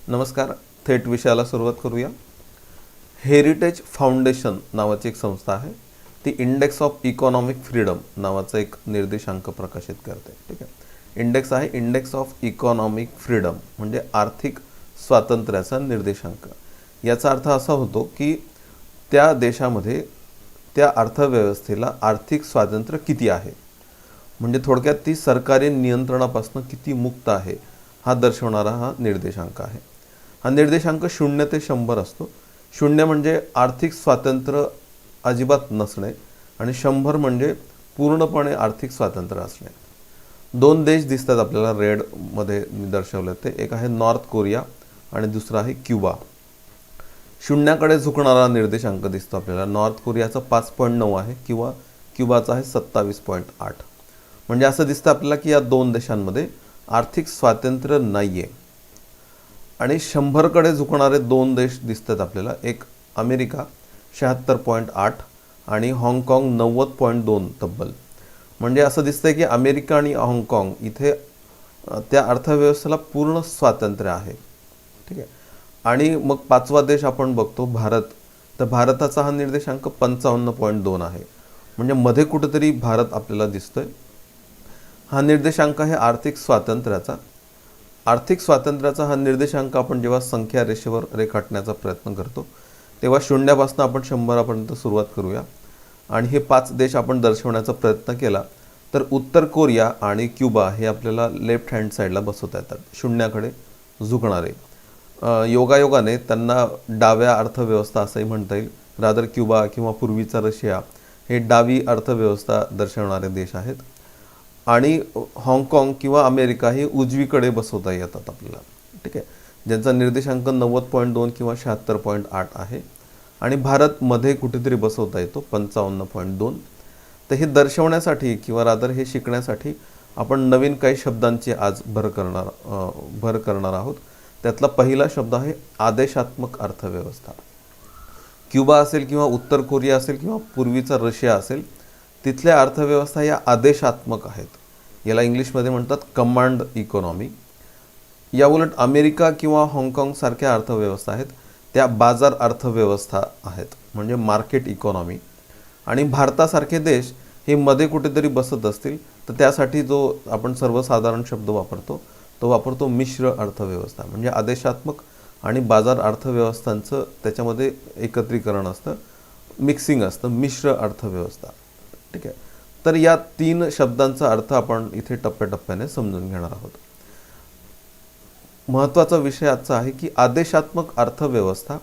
नमस्कार. थेट विषयाला सुरुवात करूया. हेरिटेज फाउंडेशन नावाची एक संस्था आहे. ती इंडेक्स ऑफ इकॉनॉमिक फ्रीडम नावाचा एक निर्देशांक प्रकाशित करते. ठीक आहे. इंडेक्स आहे इंडेक्स ऑफ इकॉनॉमिक फ्रीडम, म्हणजे आर्थिक स्वातंत्र्याचा निर्देशांक. याचा अर्थ असा होतो की त्या देशामध्ये त्या अर्थव्यवस्थेला आर्थिक स्वातंत्र्य किती आहे, म्हणजे थोडक्यात ती सरकारी नियंत्रणापासून किती मुक्त आहे हा दर्शवणारा हा निर्देशांक आहे. हा निर्देशांक 0 ते 100 असतो. 0 म्हणजे आर्थिक स्वातंत्र्य अजिबात नसणे आणि 100 म्हणजे पूर्णपणे आर्थिक स्वातंत्र्य असणे. दोन देश दिसतात आपल्याला रेडमध्ये दर्शवले ते. एक आहे नॉर्थ कोरिया आणि दुसरा आहे क्युबा. 0कडे झुकणारा निर्देशांक दिसतो आपल्याला. नॉर्थ कोरियाचा 5.9 आहे किंवा क्युबाचा आहे 27.8. म्हणजे असं दिसतं आपल्याला की या दोन देशांमध्ये आर्थिक स्वातंत्र्य नाही आहे. आणि 100कडे झुकणारे दोन देश दिसतात आपल्याला. एक अमेरिका 76.8 आणि हाँगकाँग 90.2 तब्बल. म्हणजे असं दिसतंय की अमेरिका आणि हाँगकाँग इथे त्या अर्थव्यवस्थेला पूर्ण स्वातंत्र्य आहे. ठीक आहे. आणि मग पाचवा देश आपण बघतो भारत. तर भारताचा हा निर्देशांक 55.2 आहे. म्हणजे मध्ये कुठेतरी भारत आपल्याला दिसतोय. हा निर्देशांक आहे आर्थिक स्वातंत्र्याचा. आर्थिक स्वातंत्र्याचा हा निर्देशांक आपण जेव्हा संख्या रेषेवर रेखाटण्याचा प्रयत्न करतो तेव्हा 0पासून आपण 100पर्यंत सुरुवात करूया. आणि हे 5 देश आपण दर्शवण्याचा प्रयत्न केला तर उत्तर कोरिया आणि क्युबा हे आपल्याला लेफ्ट हँड साईडला बसवता येतात, 0कडे झुकणारे. योगायोगाने त्यांना डाव्या अर्थव्यवस्था असंही म्हणता येईल. रादर क्युबा किंवा पूर्वीचा रशिया हे डावी अर्थव्यवस्था दर्शवणारे देश आहेत. आणि हाँगकाँग किंवा अमेरिका हे उजवीकडे बसवता येतात आपल्याला. ठीक आहे. ज्यांचा निर्देशांक 90.2 किंवा 76.8 आहे. आणि भारत मध्ये कुठेतरी बसवता येतो 55.2. तर हे दर्शवण्यासाठी किंवा रादर हे शिकण्यासाठी आपण नवीन काही शब्दांची आज भर करणार आहोत. त्यातला पहिला शब्द आहे आदेशात्मक अर्थव्यवस्था. क्युबा असेल किंवा उत्तर कोरिया असेल किंवा पूर्वीचा रशिया असेल, तिथल्या अर्थव्यवस्था या आदेशात्मक आहेत. याला इंग्लिशमध्ये म्हणतात कमांड इकॉनॉमी. या उलट अमेरिका किंवा हाँगकाँग सारख्या अर्थव्यवस्था आहेत त्या बाजार अर्थव्यवस्था आहेत, म्हणजे मार्केट इकॉनॉमी. आणि भारतासारखे देश हे मध्ये कुठेतरी बसत असतील तर त्यासाठी जो आपण सर्वसाधारण शब्द वापरतो मिश्र अर्थव्यवस्था. म्हणजे आदेशात्मक आणि बाजार अर्थव्यवस्थांचं त्याच्यामध्ये एकत्रीकरण असतं, मिक्सिंग असतं, मिश्र अर्थव्यवस्था. ठीक आहे. तर या 3 शब्दांचा अर्थ आपण इथे टप्प्याटप्प्याने समजून घेणार आहोत. महत्त्वाचा विषय आजचा आहे की आदेशात्मक अर्थव्यवस्था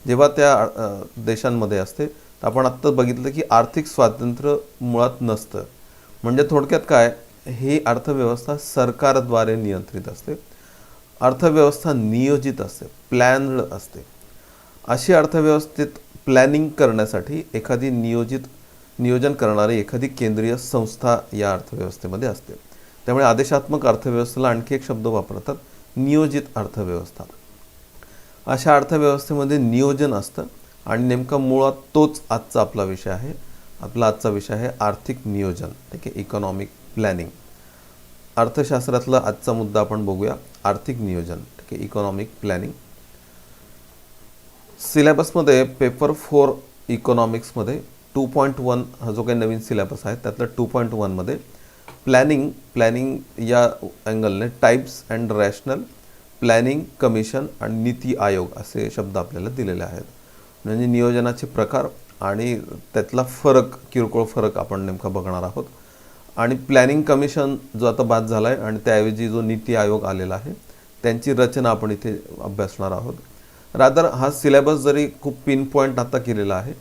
जेव्हा त्या देशांमध्ये असते तर आपण आत्ता बघितलं की आर्थिक स्वातंत्र्य मुळात नसतं. म्हणजे थोडक्यात काय, ही अर्थव्यवस्था सरकारद्वारे नियंत्रित असते. अर्थव्यवस्था नियोजित असते, प्लॅन्ड असते. अशी अर्थव्यवस्थेत प्लॅनिंग करण्यासाठी नियोजन करणारी एखादी केंद्रीय संस्था या अर्थव्यवस्थेमध्ये असते. त्यामुळे आदेशात्मक अर्थव्यवस्थेला आणखी एक शब्द वापरतात, नियोजित अर्थव्यवस्था. अशा अर्थव्यवस्थेमध्ये नियोजन असतं आणि नेमका मुळात तोच आजचा आपला विषय आहे. आपला आजचा विषय आहे आर्थिक नियोजन. ठीक आहे. Economic planning. अर्थशास्त्रातला आजचा मुद्दा आपण बघूया, आर्थिक नियोजन. ठीक आहे. Economic planning. सिलेबसमध्ये पेपर 4 इकॉनॉमिक्समध्ये 2.1 हा जो काही नवीन सिलेबस आहे त्यातला 2.1 मध्ये प्लॅनिंग या अँगलने types and rational planning commission आणि नीती आयोग असे शब्द आपल्याला दिलेले आहेत. म्हणजे नियोजनाचे प्रकार आणि त्यातला किरकोळ फरक आपण नेमका बघणार आहोत. आणि प्लॅनिंग कमिशन जो आता बाद झाला आहे आणि त्याऐवजी जो नीती आयोग आलेला आहे त्यांची रचना आपण इथे अभ्यासणार आहोत. रादर हा सिलेबस जरी खूप पिनपॉईंट आता केलेला आहे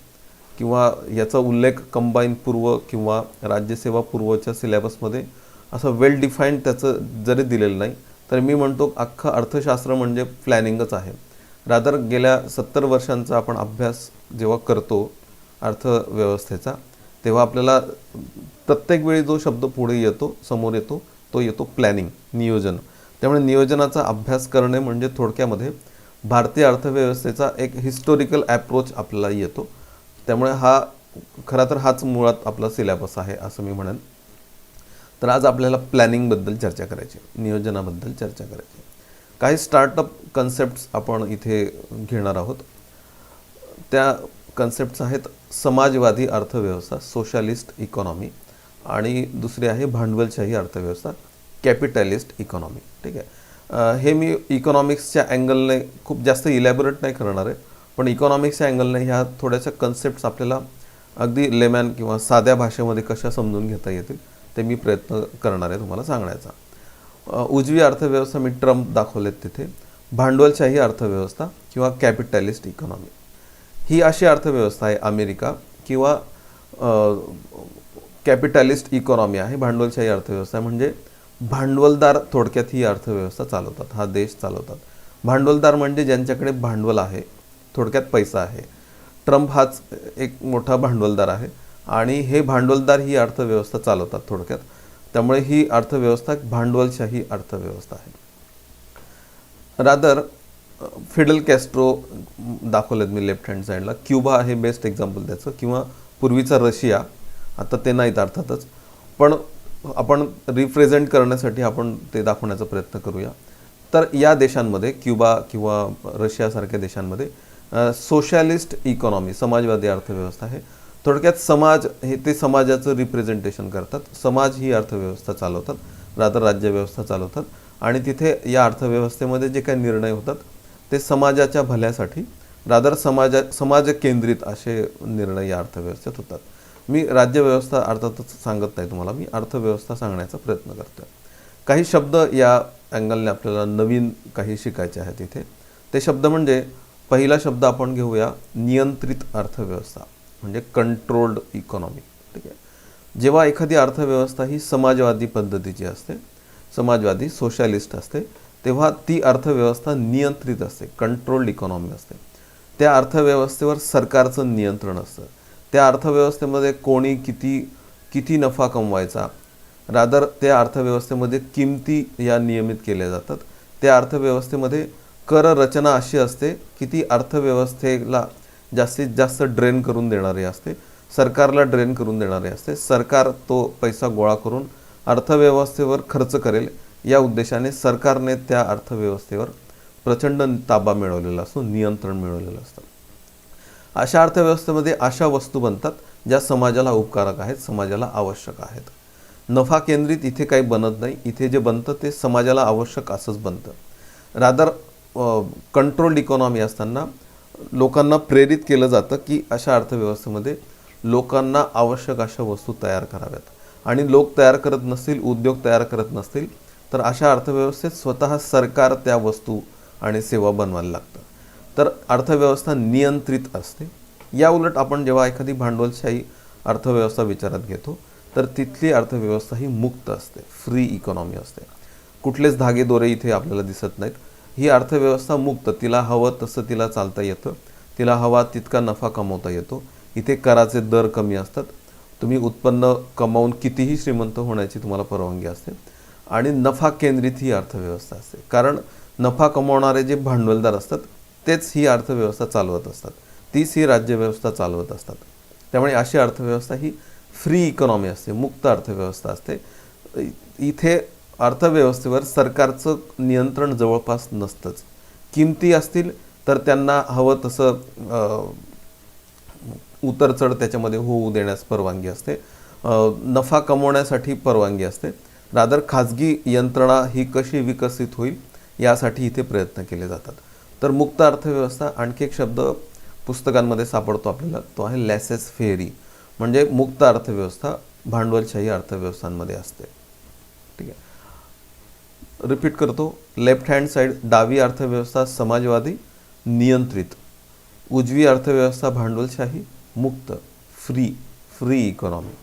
किंवा याचा उल्लेख कंबाईन पूर्व किंवा राज्यसेवा पूर्वच्या सिलेबसमध्ये असं वेल डिफाईंड त्याचं जरी दिलेलं नाही तर मी म्हणतो अख्खं अर्थशास्त्र म्हणजे प्लॅनिंगच आहे. रादर गेल्या 70 वर्षांचा आपण अभ्यास जेव्हा करतो अर्थव्यवस्थेचा तेव्हा आपल्याला प्रत्येक वेळी जो शब्द समोर येतो तो येतो प्लॅनिंग, नियोजन. त्यामुळे नियोजनाचा अभ्यास करणे म्हणजे थोडक्यामध्ये भारतीय अर्थव्यवस्थेचा एक हिस्टोरिकल ॲप्रोच आपल्याला येतो. त्यामुळे खरं तर हाच मुळात आपला सिलेबस आहे असं मी म्हणेन. तर आज आपल्याला प्लॅनिंगबद्दल चर्चा करायची, नियोजनाबद्दल चर्चा करायची. काही स्टार्टअप कन्सेप्ट्स आपण इथे घेणार आहोत. त्या कन्सेप्ट्स आहेत समाजवादी अर्थव्यवस्था, सोशलिस्ट इकॉनॉमी, आणि दुसरी आहे भांडवलशाही अर्थव्यवस्था, कॅपिटलिस्ट इकॉनॉमी. ठीक आहे. हे मी इकॉनॉमिक्सच्या अँगलने खूप जास्त इलॅबोरेट नाही करणार आहे, पण इकॉनॉमिक्सच्या अँगलने ह्या थोड्याशा कन्सेप्ट्स आपल्याला अगदी लेमॅन किंवा साध्या भाषेमध्ये कशा समजून घेता येतील ते मी प्रयत्न करणार आहे तुम्हाला सांगण्याचा. उजवी अर्थव्यवस्था मी ट्रम्प दाखवलेत तिथे, भांडवलशाही अर्थव्यवस्था किंवा कॅपिटलिस्ट इकॉनॉमी. ही अशी अर्थव्यवस्था आहे अमेरिका, किंवा कॅपिटलिस्ट इकॉनॉमी आहे, भांडवलशाही अर्थव्यवस्था म्हणजे भांडवलदार थोडक्यात ही अर्थव्यवस्था चालवतात, हा देश चालवतात. भांडवलदार म्हणजे ज्यांच्याकडे भांडवल आहे, थोडक्यात पैसा आहे. ट्रम्प हाच एक मोठा भांडवलदार आहे आणि हे भांडवलदार ही अर्थव्यवस्था चालवतात थोडक्यात. त्यामुळे ही अर्थव्यवस्था भांडवलशाही अर्थव्यवस्था आहे. रादर फिडेल कॅस्ट्रो दाखवलेत मी लेफ्ट हँड साईडला. क्युबा आहे बेस्ट एक्झाम्पल त्याचं, किंवा पूर्वीचा रशिया, आता ते नाहीत अर्थातच, पण आपण रिप्रेझेंट करण्यासाठी आपण ते दाखवण्याचा प्रयत्न करूया. तर या देशांमध्ये, क्युबा किंवा रशियासारख्या देशांमध्ये सोशलिस्ट इकॉनॉमी, समाजवादी अर्थव्यवस्था आहे. थोडक्यात समाज हे ते समाजाचं रिप्रेझेंटेशन करतात, समाज ही अर्थव्यवस्था चालवतात, राज्यव्यवस्था चालवतात, आणि तिथे या अर्थव्यवस्थेमध्ये जे काही निर्णय होतात ते समाजाच्या भल्यासाठी, समाज केंद्रित असे निर्णय या अर्थव्यवस्थेत होतात. मी राज्यव्यवस्था अर्थातच सांगत नाही तुम्हाला, मी अर्थव्यवस्था सांगण्याचा प्रयत्न करतो. काही शब्द या अँगलने आपल्याला नवीन काही शिकायचे आहेत इथे. ते शब्द म्हणजे, पहिला शब्द आपण घेऊया नियंत्रित अर्थव्यवस्था, म्हणजे कंट्रोल्ड इकॉनॉमी. ठीक आहे. जेव्हा एखादी अर्थव्यवस्था ही समाजवादी पद्धतीची असते, समाजवादी सोशलिस्ट असते, तेव्हा ती अर्थव्यवस्था नियंत्रित असते, कंट्रोल्ड इकॉनॉमी असते. त्या अर्थव्यवस्थेवर सरकारचं नियंत्रण असतं. त्या अर्थव्यवस्थेमध्ये कोणी किती नफा कमवायचा, त्या अर्थव्यवस्थेमध्ये किमती या नियमित केल्या जातात. त्या अर्थव्यवस्थेमध्ये कर रचना अशी असते की ती अर्थव्यवस्थेला जास्तीत जास्त ड्रेन करून देणारी असते, सरकारला ड्रेन करून देणारी असते. सरकार तो पैसा गोळा करून अर्थव्यवस्थेवर खर्च करेल या उद्देशाने सरकारने त्या अर्थव्यवस्थेवर प्रचंड ताबा मिळवलेला असतो, नियंत्रण मिळवलेलं असतं. अशा अर्थव्यवस्थेमध्ये अशा वस्तू बनतात ज्या समाजाला उपकारक आहेत, समाजाला आवश्यक आहेत. नफा केंद्रित इथे काही बनत नाही, इथे जे बनतं ते समाजाला आवश्यक असंच बनतं. रादर कंट्रोल्ड इकॉनॉमी असताना लोकांना प्रेरित केलं जातं की अशा अर्थव्यवस्थेमध्ये लोकांना आवश्यक अशा वस्तू तयार कराव्यात, आणि लोक तयार करत नसतील, उद्योग तयार करत नसतील, तर अशा अर्थव्यवस्थेत स्वतः सरकार त्या वस्तू आणि सेवा बनवायला लागतं. तर अर्थव्यवस्था नियंत्रित असते. या उलट आपण जेव्हा एखादी भांडवलशाही अर्थव्यवस्था विचारात घेतो तर तिथली अर्थव्यवस्था ही मुक्त असते, फ्री इकॉनॉमी असते. कुठलेच धागेदोरे इथे आपल्याला दिसत नाहीत. ही अर्थव्यवस्था मुक्त, तिला हवं तसं तिला चालता येतं, तिला हवा तितका नफा कमवता येतो. इथे कराचे दर कमी असतात, तुम्ही उत्पन्न कमावून कितीही श्रीमंत होण्याची तुम्हाला परवानगी असते, आणि नफा केंद्रित ही अर्थव्यवस्था असते. कारण नफा कमवणारे जे भांडवलदार असतात तेच ही अर्थव्यवस्था चालवत असतात, तीच ही राज्यव्यवस्था चालवत असतात. त्यामुळे अशी अर्थव्यवस्था ही फ्री इकॉनॉमी असते, मुक्त अर्थव्यवस्था असते. इथे अर्थव्यवस्थेवर सरकारचं नियंत्रण जवळपास नसतंच. किमती असतील तर त्यांना हवं तसं उतरचढ त्याच्यामध्ये होऊ देण्यास परवानगी असते, नफा कमवण्यासाठी परवानगी असते. रादर खाजगी यंत्रणा ही कशी विकसित होईल यासाठी इथे प्रयत्न केले जातात. तर मुक्त अर्थव्यवस्था, आणखी एक शब्द पुस्तकांमध्ये सापडतो आपल्याला, तो आहे लॅसेस फेअरी, म्हणजे मुक्त अर्थव्यवस्था भांडवलशाही अर्थव्यवस्थांमध्ये असते. ठीक आहे. रिपीट करतो. लेफ्ट हँड साईड डावी अर्थव्यवस्था समाजवादी नियंत्रित, उजवी अर्थव्यवस्था भांडवलशाही मुक्त, फ्री इकॉनॉमी.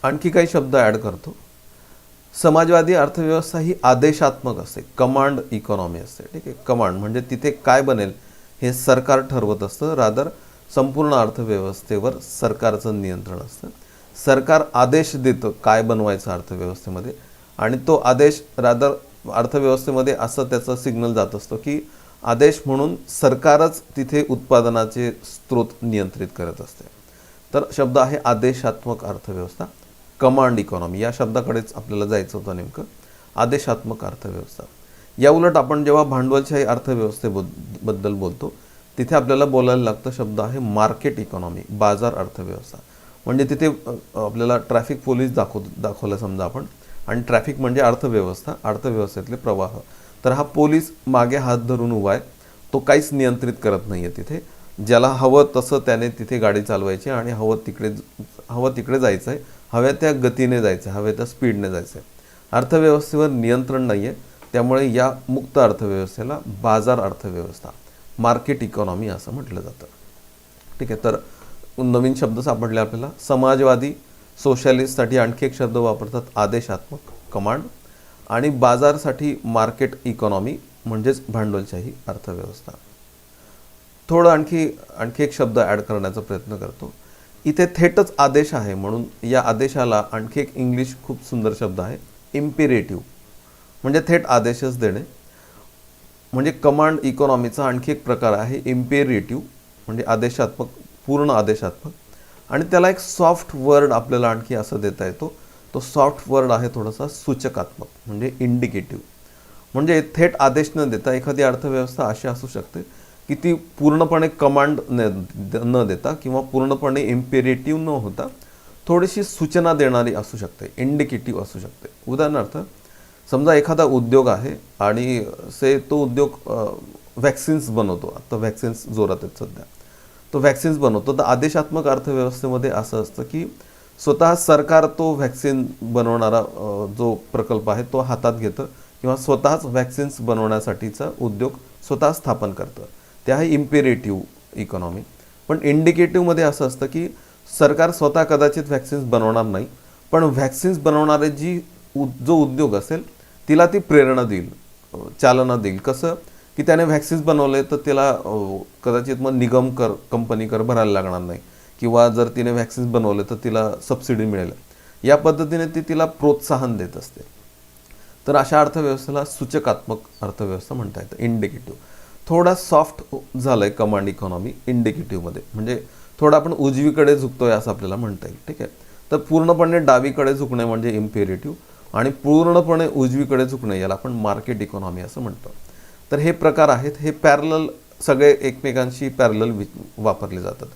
आणखी काही शब्द ॲड करतो. समाजवादी अर्थव्यवस्था ही आदेशात्मक असते, कमांड इकॉनॉमी असते. ठीक आहे. कमांड म्हणजे तिथे काय बनेल हे सरकार ठरवत असतं. रादर संपूर्ण अर्थव्यवस्थेवर सरकारचं नियंत्रण असतं. सरकार आदेश देतं काय बनवायचं अर्थव्यवस्थेमध्ये, आणि तो आदेश रादर अर्थव्यवस्थेमध्ये असं त्याचं सिग्नल जात असतो की आदेश म्हणून सरकारच तिथे उत्पादनाचे स्रोत नियंत्रित करत असते. तर शब्द आहे आदेशात्मक अर्थव्यवस्था, कमांड इकॉनॉमी. या शब्दाकडेच आपल्याला जायचं होतं नेमकं. आदेशात्मक अर्थव्यवस्था. या उलट आपण जेव्हा भांडवलशाही अर्थव्यवस्थेबद्दल बोलतो तिथे आपल्याला बोलायला लागतं शब्द आहे मार्केट इकॉनॉमी, बाजार अर्थव्यवस्था. म्हणजे तिथे आपल्याला ट्रॅफिक पोलीस दाखवलं समजा आपण, आणि ट्रॅफिक म्हणजे अर्थव्यवस्था, अर्थव्यवस्थेतले प्रवाह. तर हा पोलीस मागे हात धरून उभा आहे, तो काहीच नियंत्रित करत नाही आहे तिथे. ज्याला हवं तसं त्याने तिथे गाडी चालवायची आणि हवं तिकडे जायचं आहे, हव्या त्या गतीने जायचं आहे, हव्या त्या स्पीडने जायचं आहे. अर्थव्यवस्थेवर नियंत्रण नाही आहे. त्यामुळे या मुक्त अर्थव्यवस्थेला बाजार अर्थव्यवस्था, मार्केट इकॉनॉमी असं म्हटलं जातं. ठीक आहे. तर नवीन शब्द सापडले आपल्याला. समाजवादी, सोशलिस्टसाठी आणखी एक शब्द वापरतात आदेशात्मक, कमांड, आणि बाजारसाठी मार्केट इकॉनॉमी म्हणजेच भांडवलशाही अर्थव्यवस्था. थोडं आणखी एक शब्द ॲड करण्याचा प्रयत्न करतो. इथे थेटच आदेश आहे म्हणून या आदेशाला आणखी एक इंग्लिश खूप सुंदर शब्द आहे, इम्पेरेटिव्ह. म्हणजे थेट आदेशच देणे. म्हणजे कमांड इकॉनॉमीचा आणखी एक प्रकार आहे इम्पेरेटिव्ह, म्हणजे आदेशात्मक, पूर्ण आदेशात्मक. आणि त्याला एक सॉफ्ट वर्ड आपल्याला आणखी असं देता येतो. तो सॉफ्ट वर्ड आहे थोडासा सूचकात्मक, म्हणजे इंडिकेटिव्ह. म्हणजे थेट आदेश न देता एखादी अर्थव्यवस्था अशी असू शकते की ती पूर्णपणे कमांड न देता किंवा पूर्णपणे इम्पेरेटिव्ह न होता थोडीशी सूचना देणारी असू शकते, इंडिकेटिव्ह असू शकते. उदाहरणार्थ समजा एखादा उद्योग आहे आणि तो उद्योग व्हॅक्सिन्स बनवतो. आता व्हॅक्सिन्स जोरात आहेत सध्या. तो व्हॅक्सिन्स बनवतो. तर आदेशात्मक अर्थव्यवस्थेमध्ये असं असतं की स्वतः सरकार तो व्हॅक्सिन बनवणारा जो प्रकल्प आहे तो हातात घेतं किंवा स्वतःच व्हॅक्सिन्स बनवण्यासाठीचा उद्योग स्वतः स्थापन करतं. ते आहे इम्पेरेटिव्ह इकॉनॉमी. पण इंडिकेटिव्हमध्ये असं असतं की सरकार स्वतः कदाचित व्हॅक्सिन्स बनवणार नाही, पण व्हॅक्सिन्स बनवणारे जो उद्योग असेल तिला ती प्रेरणा देईल, चालना देईल. कसं की त्याने व्हॅक्सिन्स बनवले तर तिला कदाचित मग निगम कर, कंपनी कर भरायला लागणार नाही, किंवा जर तिने व्हॅक्सिन्स बनवले तर तिला सबसिडी मिळेल. या पद्धतीने तिला प्रोत्साहन देत असते. तर अशा अर्थव्यवस्थेला सूचकात्मक अर्थव्यवस्था म्हणता येतं, इंडिकेटिव्ह. थोडा सॉफ्ट झालं आहे कमांड इकॉनॉमी इंडिकेटिव्हमध्ये, म्हणजे थोडं आपण उजवीकडे झुकतोय असं आपल्याला म्हणता येईल. ठीक आहे. तर पूर्णपणे डावीकडे झुकणे म्हणजे इम्पेरेटिव्ह, आणि पूर्णपणे उजवीकडे झुकणे याला आपण मार्केट इकॉनॉमी असं म्हणतो. तर हे प्रकार आहेत. हे पॅरलल, सगळे एकमेकांशी पॅरलल वापरले जातात.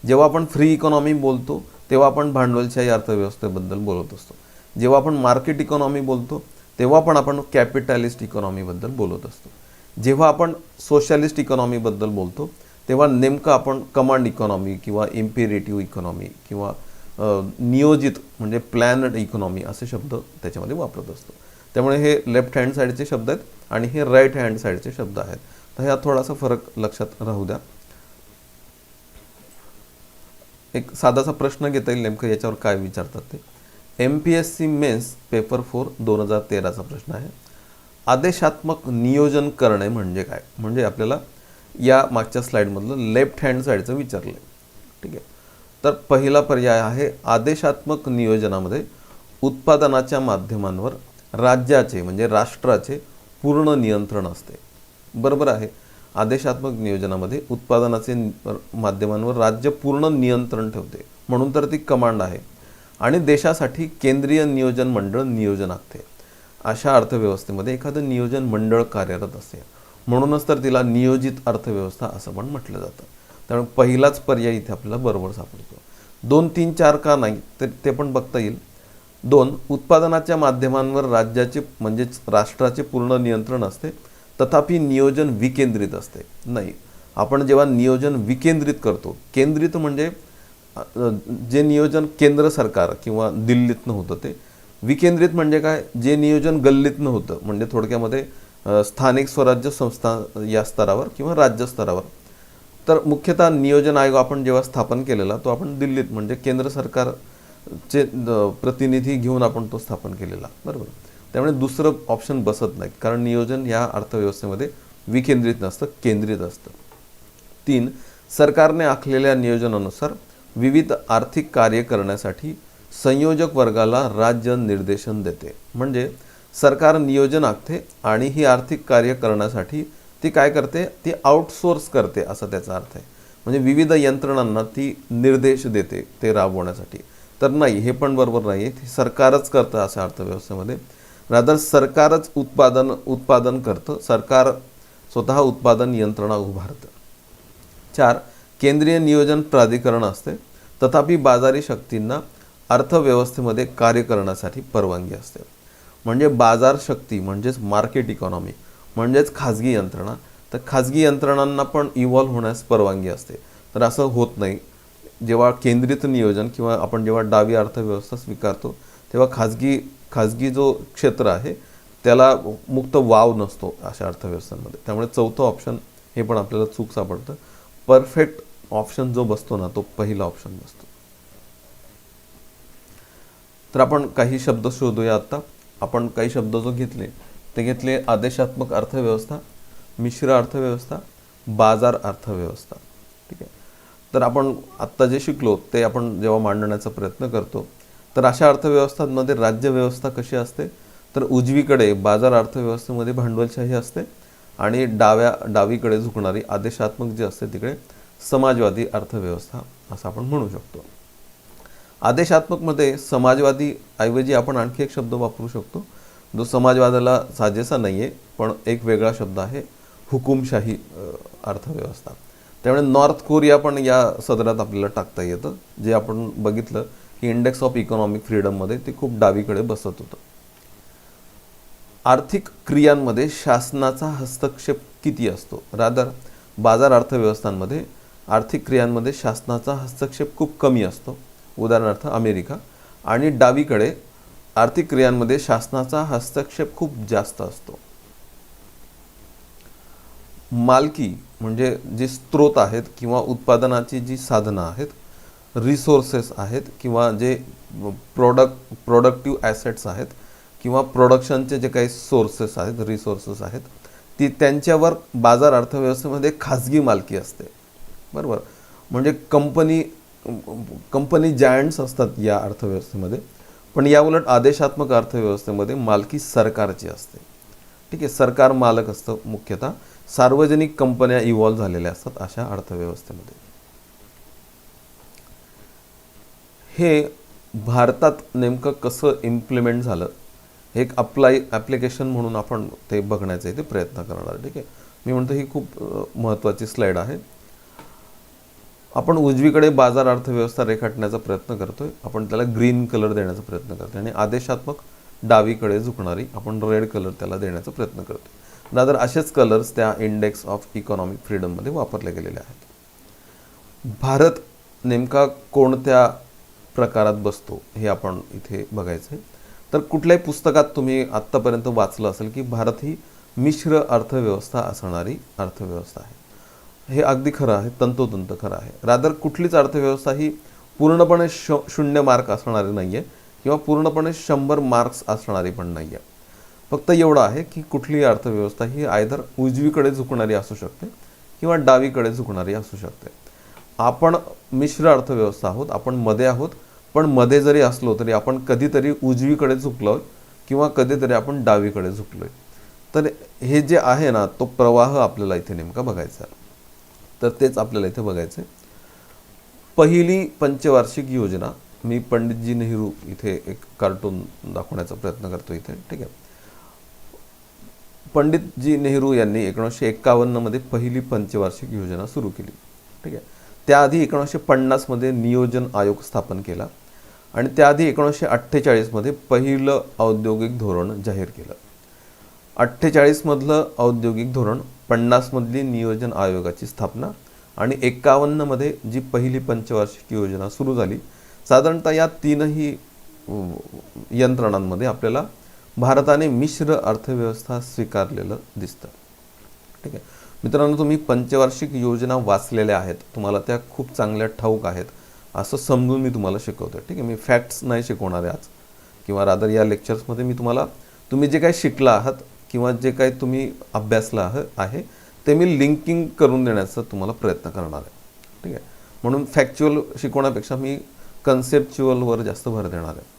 जेव्हा आपण फ्री इकॉनॉमी बोलतो तेव्हा आपण भांडवलशाही अर्थव्यवस्थेबद्दल बोलत असतो. जेव्हा आपण मार्केट इकॉनॉमी बोलतो तेव्हा पण आपण कॅपिटलिस्ट इकॉनॉमीबद्दल बोलत असतो. जेव्हा आपण सोशलिस्ट इकॉनॉमीबद्दल बोलतो तेव्हा नेमकं आपण कमांड इकॉनॉमी किंवा इम्पेरेटिव्ह इकॉनॉमी किंवा नियोजित म्हणजे प्लॅनड इकॉनॉमी असे शब्द त्याच्यामध्ये वापरत असतो. त्यामुळे हे लेफ्ट हँड साईडचे शब्द आहेत आणि हे राईट हँड साईडचे शब्द आहेत. तर ह्या थोडासा फरक लक्षात राहू द्या. एक साधासा प्रश्न घेता येईल नेमकं याच्यावर काय विचारतात ते. MPSC मेन्स पेपर 4 2013चा प्रश्न आहे. आदेशात्मक नियोजन करणे म्हणजे काय? म्हणजे आपल्याला या मागच्या स्लाईडमधलं लेफ्ट हँड साईडचं विचारलं आहे. ठीक आहे. तर पहिला पर्याय आहे आदेशात्मक नियोजनामध्ये उत्पादनाच्या माध्यमांवर राज्याचे म्हणजे राष्ट्राचे पूर्ण नियंत्रण असते. बरोबर आहे. आदेशात्मक नियोजनामध्ये उत्पादनाचे माध्यमांवर राज्य पूर्ण नियंत्रण ठेवते, म्हणून तर ती कमांड आहे. आणि देशासाठी केंद्रीय नियोजन मंडळ नियोजन आखते. अशा अर्थव्यवस्थेमध्ये एखादं नियोजन मंडळ कार्यरत असते, म्हणूनच तर तिला नियोजित अर्थव्यवस्था असं पण म्हटलं जातं. त्यामुळे पहिलाच पर्याय इथे आपल्याला बरोबर सापडतो. 2, 3, 4 का नाही तर ते पण बघता येईल. 2, उत्पादनाच्या माध्यमांवर राज्याचे म्हणजेच राष्ट्राचे पूर्ण नियंत्रण असते, तथापि नियोजन विकेंद्रित असते. नाही, आपण जेव्हा नियोजन विकेंद्रित करतो, केंद्रित म्हणजे जे नियोजन केंद्र सरकार किंवा दिल्लीतनं होतं ते. विकेंद्रित म्हणजे काय? जे नियोजन गल्लीतनं होतं, म्हणजे थोडक्यामध्ये स्थानिक स्वराज्य संस्था या स्तरावर किंवा राज्य स्तरावर. तर मुख्यतः नियोजन आयोग आपण जेव्हा स्थापन केलेला तो आपण दिल्लीत म्हणजे केंद्र सरकारचे प्रतिनिधी घेऊन आपण तो स्थापन केलेला. बरोबर. त्यामुळे दुसरं ऑप्शन बसत नाही, कारण नियोजन या अर्थव्यवस्थेमध्ये विकेंद्रित नसतं, केंद्रित असतं. 3, सरकारने आखलेल्या नियोजनानुसार विविध आर्थिक कार्य करण्यासाठी संयोजक वर्गाला राज्य निर्देशन देते. म्हणजे सरकार नियोजन आखते आणि ही आर्थिक कार्य करण्यासाठी ती काय करते? ती आउटसोर्स करते असा त्याचा अर्थ आहे. म्हणजे विविध यंत्रणांना ती निर्देश देते ते राबवण्यासाठी. तर नाही, हे पण बरोबर नाही आहे. सरकारच करतं अशा अर्थव्यवस्थेमध्ये. रादर सरकारच उत्पादन करतं, सरकार स्वतः उत्पादन यंत्रणा उभारतं. 4. केंद्रीय नियोजन प्राधिकरण असते, तथापि बाजारी शक्तींना अर्थव्यवस्थेमध्ये कार्य करण्यासाठी परवानगी असते. म्हणजे बाजार शक्ती म्हणजेच मार्केट इकॉनॉमी म्हणजेच खाजगी यंत्रणा, तर खाजगी यंत्रणांना पण इव्हॉल्व्ह होण्यास परवानगी असते. तर असं होत नाही. जेव्हा केंद्रित नियोजन किंवा आपण जेव्हा डावी अर्थव्यवस्था स्वीकारतो तेव्हा खाजगी जो क्षेत्र आहे त्याला मुक्त वाव नसतो अशा अर्थव्यवस्थांमध्ये. त्यामुळे चौथं ऑप्शन हे पण आपल्याला चूक सापडतं. परफेक्ट ऑप्शन जो बसतो ना तो पहिला ऑप्शन बसतो. तर आपण काही शब्द शोधूया. आता आपण काही शब्द जो घेतले आदेशात्मक अर्थव्यवस्था, मिश्र अर्थव्यवस्था, बाजार अर्थव्यवस्था. ठीक आहे. तर आपण आत्ता जे शिकलो ते आपण जेव्हा मांडण्याचा प्रयत्न करतो तर अशा अर्थव्यवस्थांमध्ये राज्यव्यवस्था कशी असते, तर उजवीकडे बाजार अर्थव्यवस्थेमध्ये भांडवलशाही असते आणि डावीकडे झुकणारी आदेशात्मक जी असते तिकडे समाजवादी अर्थव्यवस्था असं आपण म्हणू शकतो. आदेशात्मकमध्ये समाजवादी ऐवजी आपण आणखी एक शब्द वापरू शकतो जो समाजवादाला साजेसा नाही आहे पण एक वेगळा शब्द आहे, हुकुमशाही अर्थव्यवस्था. त्यामुळे नॉर्थ कोरिया पण या सदरात आपल्याला टाकता येतं, जे आपण बघितलं की इंडेक्स ऑफ इकॉनॉमिक फ्रीडममध्ये ते खूप डावीकडे बसत होतं. आर्थिक क्रियांमध्ये शासनाचा हस्तक्षेप किती असतो, रादर बाजार अर्थव्यवस्थांमध्ये आर्थिक क्रियांमध्ये शासनाचा हस्तक्षेप खूप कमी असतो, उदाहरणार्थ अमेरिका. आणि डावीकडे आर्थिक क्रियांमध्ये शासनाचा हस्तक्षेप खूप जास्त असतो. मालकी म्हणजे जे स्त्रोत आहेत किंवा उत्पादनाची जी साधनं आहेत, रिसोर्सेस आहेत किंवा जे प्रोडक्टिव्ह ॲसेट्स आहेत किंवा प्रोडक्शनचे जे काही सोर्सेस आहेत, रिसोर्सेस आहेत, ती त्यांच्यावर बाजार अर्थव्यवस्थेमध्ये खाजगी मालकी असते. बरोबर. म्हणजे कंपनी जायंट्स असतात या अर्थव्यवस्थेमध्ये, पण याउलट आदेशात्मक अर्थव्यवस्थेमध्ये मालकी सरकारची असते. ठीक आहे. सरकार मालक असतं मुख्यतः. सार्वजनिक कंपन्या इव्हॉल्व्ह झालेल्या असतात अशा अर्थव्यवस्थेमध्ये. हे भारतात नेमकं कसं इम्प्लिमेंट झालं हे एक ॲप्लिकेशन म्हणून आपण ते बघण्याचा इथे प्रयत्न करणार. ठीक आहे. मी म्हणतो ही खूप महत्त्वाची स्लाईड आहे. आपण उजवीकडे बाजार अर्थव्यवस्था रेखाटण्याचा प्रयत्न करतोय, आपण त्याला ग्रीन कलर देण्याचा प्रयत्न करतोय आणि आदेशात्मक डावीकडे झुकणारी आपण रेड कलर त्याला देण्याचा प्रयत्न करतोय. रादर असेच कलर्स त्या इंडेक्स ऑफ इकॉनॉमिक फ्रीडममध्ये वापरले गेलेले आहेत. भारत नेमका कोणत्या प्रकारात बसतो हे आपण इथे बघायचं आहे. तर कुठल्याही पुस्तकात तुम्ही आत्तापर्यंत वाचलं असेल की भारत ही मिश्र अर्थव्यवस्था असणारी अर्थव्यवस्था आहे. हे अगदी खरं आहे, तंतोतंत खरं आहे. रादर कुठलीच अर्थव्यवस्था ही पूर्णपणे 0 मार्क असणारी नाही आहे किंवा पूर्णपणे 100 मार्क्स असणारी पण नाही आहे. फक्त एवढं आहे की कुठलीही अर्थव्यवस्था ही आयदर उजवीकडे झुकणारी असू शकते किंवा डावीकडे झुकणारी असू शकते. आपण मिश्र अर्थव्यवस्था आहोत, आपण मध्ये आहोत, पण मध्ये जरी असलो तरी आपण कधीतरी उजवीकडे झुकलो किंवा कधीतरी आपण डावीकडे झुकलोय. तर हे जे आहे ना तो प्रवाह आपल्याला इथे नेमका बघायचा आहे. तर तेच आपल्याला इथे बघायचं आहे. पहिली पंचवार्षिक योजना, मी पंडितजी नेहरू इथे एक कार्टून दाखवण्याचा प्रयत्न करतो इथे. ठीक आहे. पंडितजी नेहरू यांनी 1951 मध्ये पहिली पंचवार्षिक योजना सुरू केली. ठीक आहे. त्याआधी 1950 मध्ये नियोजन आयोग स्थापन केला आणि त्याआधी 1948 मध्ये पहिलं औद्योगिक धोरण जाहीर केलं. 48 मधलं औद्योगिक धोरण, 50 मधली नियोजन आयोगाची स्थापना आणि 51 मध्ये जी पहिली पंचवार्षिक योजना सुरू झाली. साधारणतः या तीनही यंत्रणांमध्ये आपल्याला भारताने मिश्र अर्थव्यवस्था स्वीकारलेलं दिसतं. ठीक आहे. मित्रांनो, तुम्ही पंचवार्षिक योजना वाचलेल्या आहेत, तुम्हाला त्या खूप चांगल्या ठाऊक आहेत असं समजून मी तुम्हाला शिकवतो. ठीक आहे. मी फॅक्ट्स नाही शिकवणार आहे आज, किंवा रादर या लेक्चर्समध्ये मी तुम्ही जे काही शिकला आहात किंवा जे काही तुम्ही अभ्यासला आहे ते मी लिंकिंग करून देण्याचा तुम्हाला प्रयत्न करणार आहे. ठीक आहे. म्हणून फॅक्च्युअल शिकवण्यापेक्षा मी कन्सेप्च्युअलवर जास्त भर देणार आहे.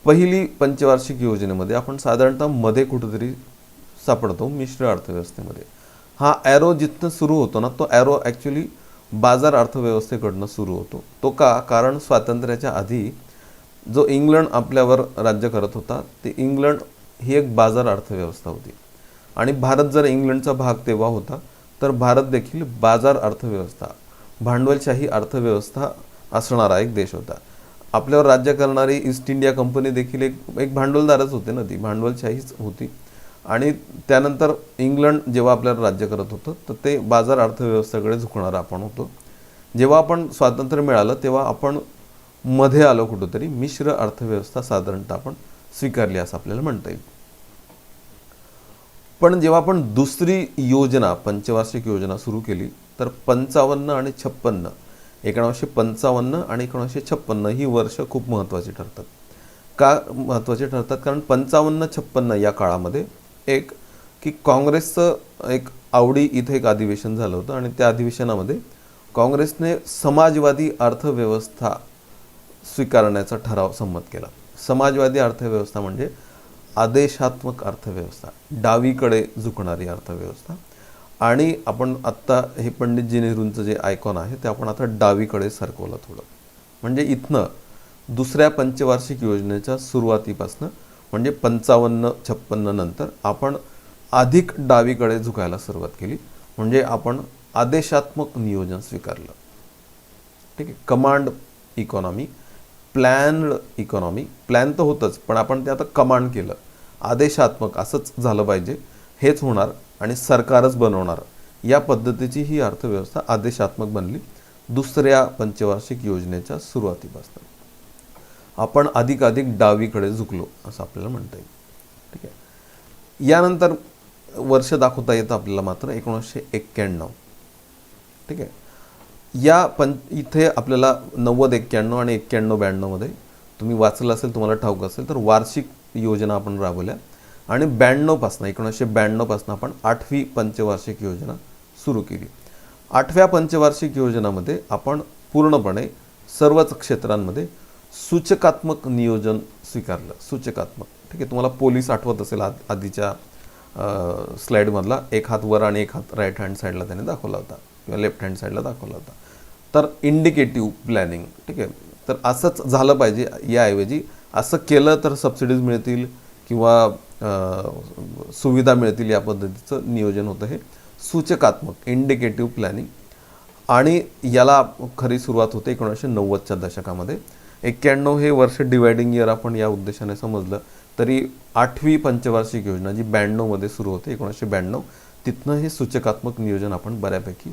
पहिली पंचवार्षिक योजनेमध्ये आपण साधारणतः मध्ये कुठेतरी सापडतो मिश्र अर्थव्यवस्थेमध्ये. हा ॲरो जिथनं सुरू होतो ना तो ॲरो ॲक्च्युली बाजार अर्थव्यवस्थेकडनं सुरू होतो. तो का? कारण स्वातंत्र्याच्या आधी जो इंग्लंड आपल्यावर राज्य करत होता ते इंग्लंड ही एक बाजार अर्थव्यवस्था होती आणि भारत जर इंग्लंडचा भाग तेव्हा होता तर भारत देखील बाजार अर्थव्यवस्था भांडवलशाही अर्थव्यवस्था असणारा एक देश होता. आपल्यावर राज्य करणारी ईस्ट इंडिया कंपनी देखील एक भांडवलदारच होते ना, ती भांडवलशाहीच होती. आणि त्यानंतर इंग्लंड जेव्हा आपल्याला राज्य करत होतं तर ते बाजार अर्थव्यवस्थेकडे झुकणारं आपण होतो. जेव्हा आपण स्वातंत्र्य मिळालं तेव्हा आपण मध्ये आलो कुठंतरी, मिश्र अर्थव्यवस्था साधारणतः आपण स्वीकारली असं आपल्याला म्हणता येईल. पण जेव्हा आपण दुसरी योजना पंचवार्षिक योजना सुरू केली तर 55 आणि 56 1955 आणि 1956 ही वर्ष खूप महत्त्वाची ठरतात. का महत्त्वाचे ठरतात? कारण 55-56 या काळामध्ये एक की काँग्रेसचं एक आवडी इथे एक अधिवेशन झालं होतं आणि त्या अधिवेशनामध्ये काँग्रेसने समाजवादी अर्थव्यवस्था स्वीकारण्याचा ठराव संमत केला. समाजवादी अर्थव्यवस्था म्हणजे आदेशात्मक अर्थव्यवस्था, डावीकडे झुकणारी अर्थव्यवस्था. आणि आपण आत्ता हे पंडितजी नेहरूंचं जे आयकॉन आहे ते आपण आता डावीकडे सरकवलं थोडं. म्हणजे इथनं दुसऱ्या पंचवार्षिक योजनेच्या सुरुवातीपासून म्हणजे 55-56 नंतर आपण अधिक डावीकडे झुकायला सुरुवात केली. म्हणजे आपण आदेशात्मक नियोजन स्वीकारलं. ठीक आहे. Command economy, planned economy, plan तर होतंच पण आपण ते आता कमांड केलं. आदेशात्मक असंच झालं पाहिजे, हेच होणार आणि सरकारच बनवणार, या पद्धतीची ही अर्थव्यवस्था आदेशात्मक बनली दुसऱ्या पंचवार्षिक योजनेच्या सुरुवातीपासून. आपण अधिकाधिक डावीकडे झुकलो असं आपल्याला म्हणता येईल. ठीक आहे. यानंतर वर्ष दाखवता येतं आपल्याला मात्र 1991. ठीक आहे. इथे आपल्याला 90-91 आणि 91-92 मध्ये तुम्ही वाचलं असेल, तुम्हाला ठाऊक असेल तर वार्षिक योजना आपण राबवल्या आणि 1992 पासून आपण 8वी पंचवार्षिक योजना सुरू केली. 8व्या पंचवार्षिक योजनामध्ये आपण पूर्णपणे सर्वच क्षेत्रांमध्ये सूचकात्मक नियोजन स्वीकारलं. सूचकात्मक. ठीक आहे. तुम्हाला पोलीस आठवत असेल आधीच्या स्लाईडमधला, एक हात वर आणि एक हात राईट हँड साईडला त्याने दाखवला होता किंवा लेफ्ट हँड साईडला दाखवला होता. तर इंडिकेटिव्ह प्लॅनिंग. ठीक आहे. तर असंच झालं पाहिजे, याऐवजी असं केलं तर सबसिडीज मिळतील किंवा सुविधा मिळतील, या पद्धतीचं नियोजन होतं हे सूचकात्मक इंडिकेटिव्ह प्लॅनिंग. आणि याला खरी सुरुवात होते 1990च्या दशकामध्ये. 91 हे वर्ष डिवायडिंग इयर आपण या उद्देशाने समजलं तरी 8वी पंचवार्षिक योजना जी 92मध्ये सुरू होते 1992, तिथनं हे सूचकात्मक नियोजन आपण बऱ्यापैकी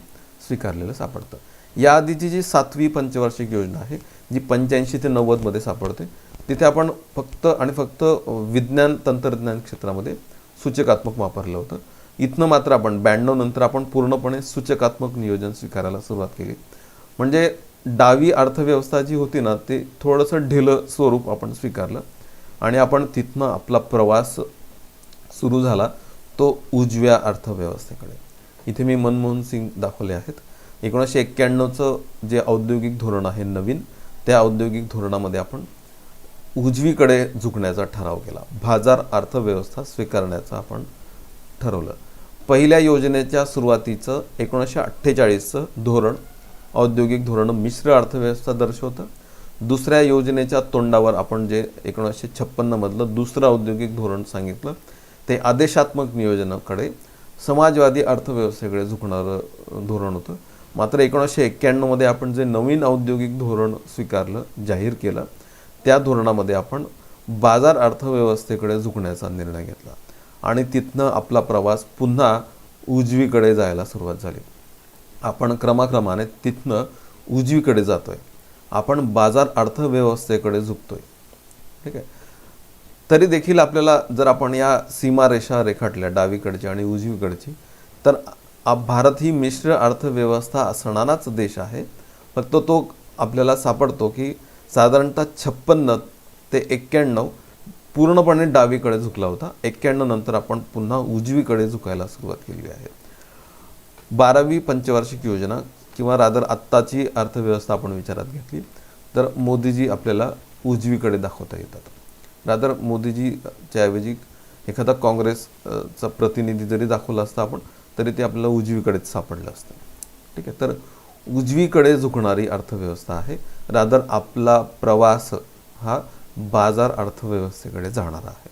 स्वीकारलेलं सापडतं. याआधीची जी 7वी पंचवार्षिक योजना आहे जी 85 ते 90मध्ये सापडते, तिथे आपण फक्त आणि फक्त विज्ञान तंत्रज्ञान क्षेत्रामध्ये सूचकात्मक वापरलं होतं. इथनं मात्र आपण 92 नंतर आपण पूर्णपणे सूचकात्मक नियोजन स्वीकारायला सुरुवात केली. म्हणजे डावी अर्थव्यवस्था जी होती ना, ते थोडंसं ढिलं स्वरूप आपण स्वीकारलं आणि आपण तिथनं आपला प्रवास सुरू झाला तो उजव्या अर्थव्यवस्थेकडे. इथे मी मनमोहन सिंग दाखवले आहेत. 1991चं जे औद्योगिक धोरण आहे नवीन, त्या औद्योगिक धोरणामध्ये आपण उजवीकडे झुकण्याचा ठराव केला. बाजार अर्थव्यवस्था स्वीकारण्याचं आपण ठरवलं. पहिल्या योजनेच्या सुरुवातीचं 1948चं धोरण, औद्योगिक धोरण मिश्र अर्थव्यवस्था दर्शवतं. दुसऱ्या योजनेच्या तोंडावर आपण जे 1956 मधलं दुसरं औद्योगिक धोरण सांगितलं ते आदेशात्मक नियोजनाकडे, समाजवादी अर्थव्यवस्थेकडे झुकणारं धोरण होतं. मात्र 1991 मध्ये आपण जे नवीन औद्योगिक धोरण स्वीकारलं, जाहीर केलं, त्या धोरणामध्ये आपण बाजार अर्थव्यवस्थेकडे झुकण्याचा निर्णय घेतला आणि तिथनं आपला प्रवास पुन्हा उजवीकडे जायला सुरुवात झाली. आपण क्रमाक्रमाने तिथनं उजवीकडे जातोय, आपण बाजार अर्थव्यवस्थेकडे झुकतोय. ठीक आहे. तरी देखील आपल्याला जर आपण या सीमारेषा रेखाटल्या डावीकडची आणि उजवीकडची, तर भारत ही मिश्र अर्थव्यवस्था असणाराच देश आहे. फक्त तो आपल्याला सापडतो की साधारणतः 56 ते 91 पूर्णपणे डावीकडे झुकला होता. 91 नंतर आपण पुन्हा उजवीकडे झुकायला सुरुवात केली आहे. 12वी पंचवार्षिक योजना किंवा रादर आत्ताची अर्थव्यवस्था आपण विचारात घेतली तर मोदीजी आपल्याला उजवीकडे दाखवता येतात. रादर मोदीजीच्या ऐवजी एखादा काँग्रेसचा प्रतिनिधी जरी दाखवला असता आपण, तरी ते आपल्याला उजवीकडेच सापडलं असतं. ठीक आहे. तर उजवीकडे झुकणारी अर्थव्यवस्था आहे. रादर आपला प्रवास हा बाजार अर्थव्यवस्थेकडे जाणार आहे.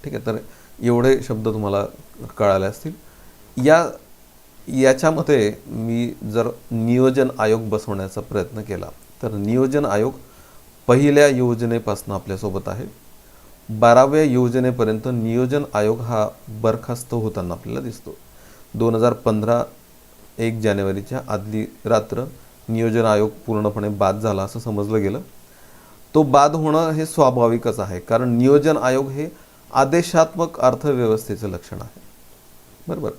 ठीक आहे, तर एवढे शब्द तुम्हाला कळाले असतील. याच्यामध्ये मी जर नियोजन आयोग बसवण्याचा प्रयत्न केला तर नियोजन आयोग पहिल्या योजनेपासून आपल्यासोबत आहे. 12व्या योजनेपर्यंत नियोजन आयोग हा बरखास्त होताना आपल्याला दिसतो. 2015 1 जानेवारीच्या आदली रात्र नियोजन आयोग पूर्णपणे बाद झाला असं समजलं गेलं. तो बाद होणं हे स्वाभाविकच आहे, कारण नियोजन आयोग हे आदेशात्मक अर्थव्यवस्थेचं लक्षण आहे. बरोबर.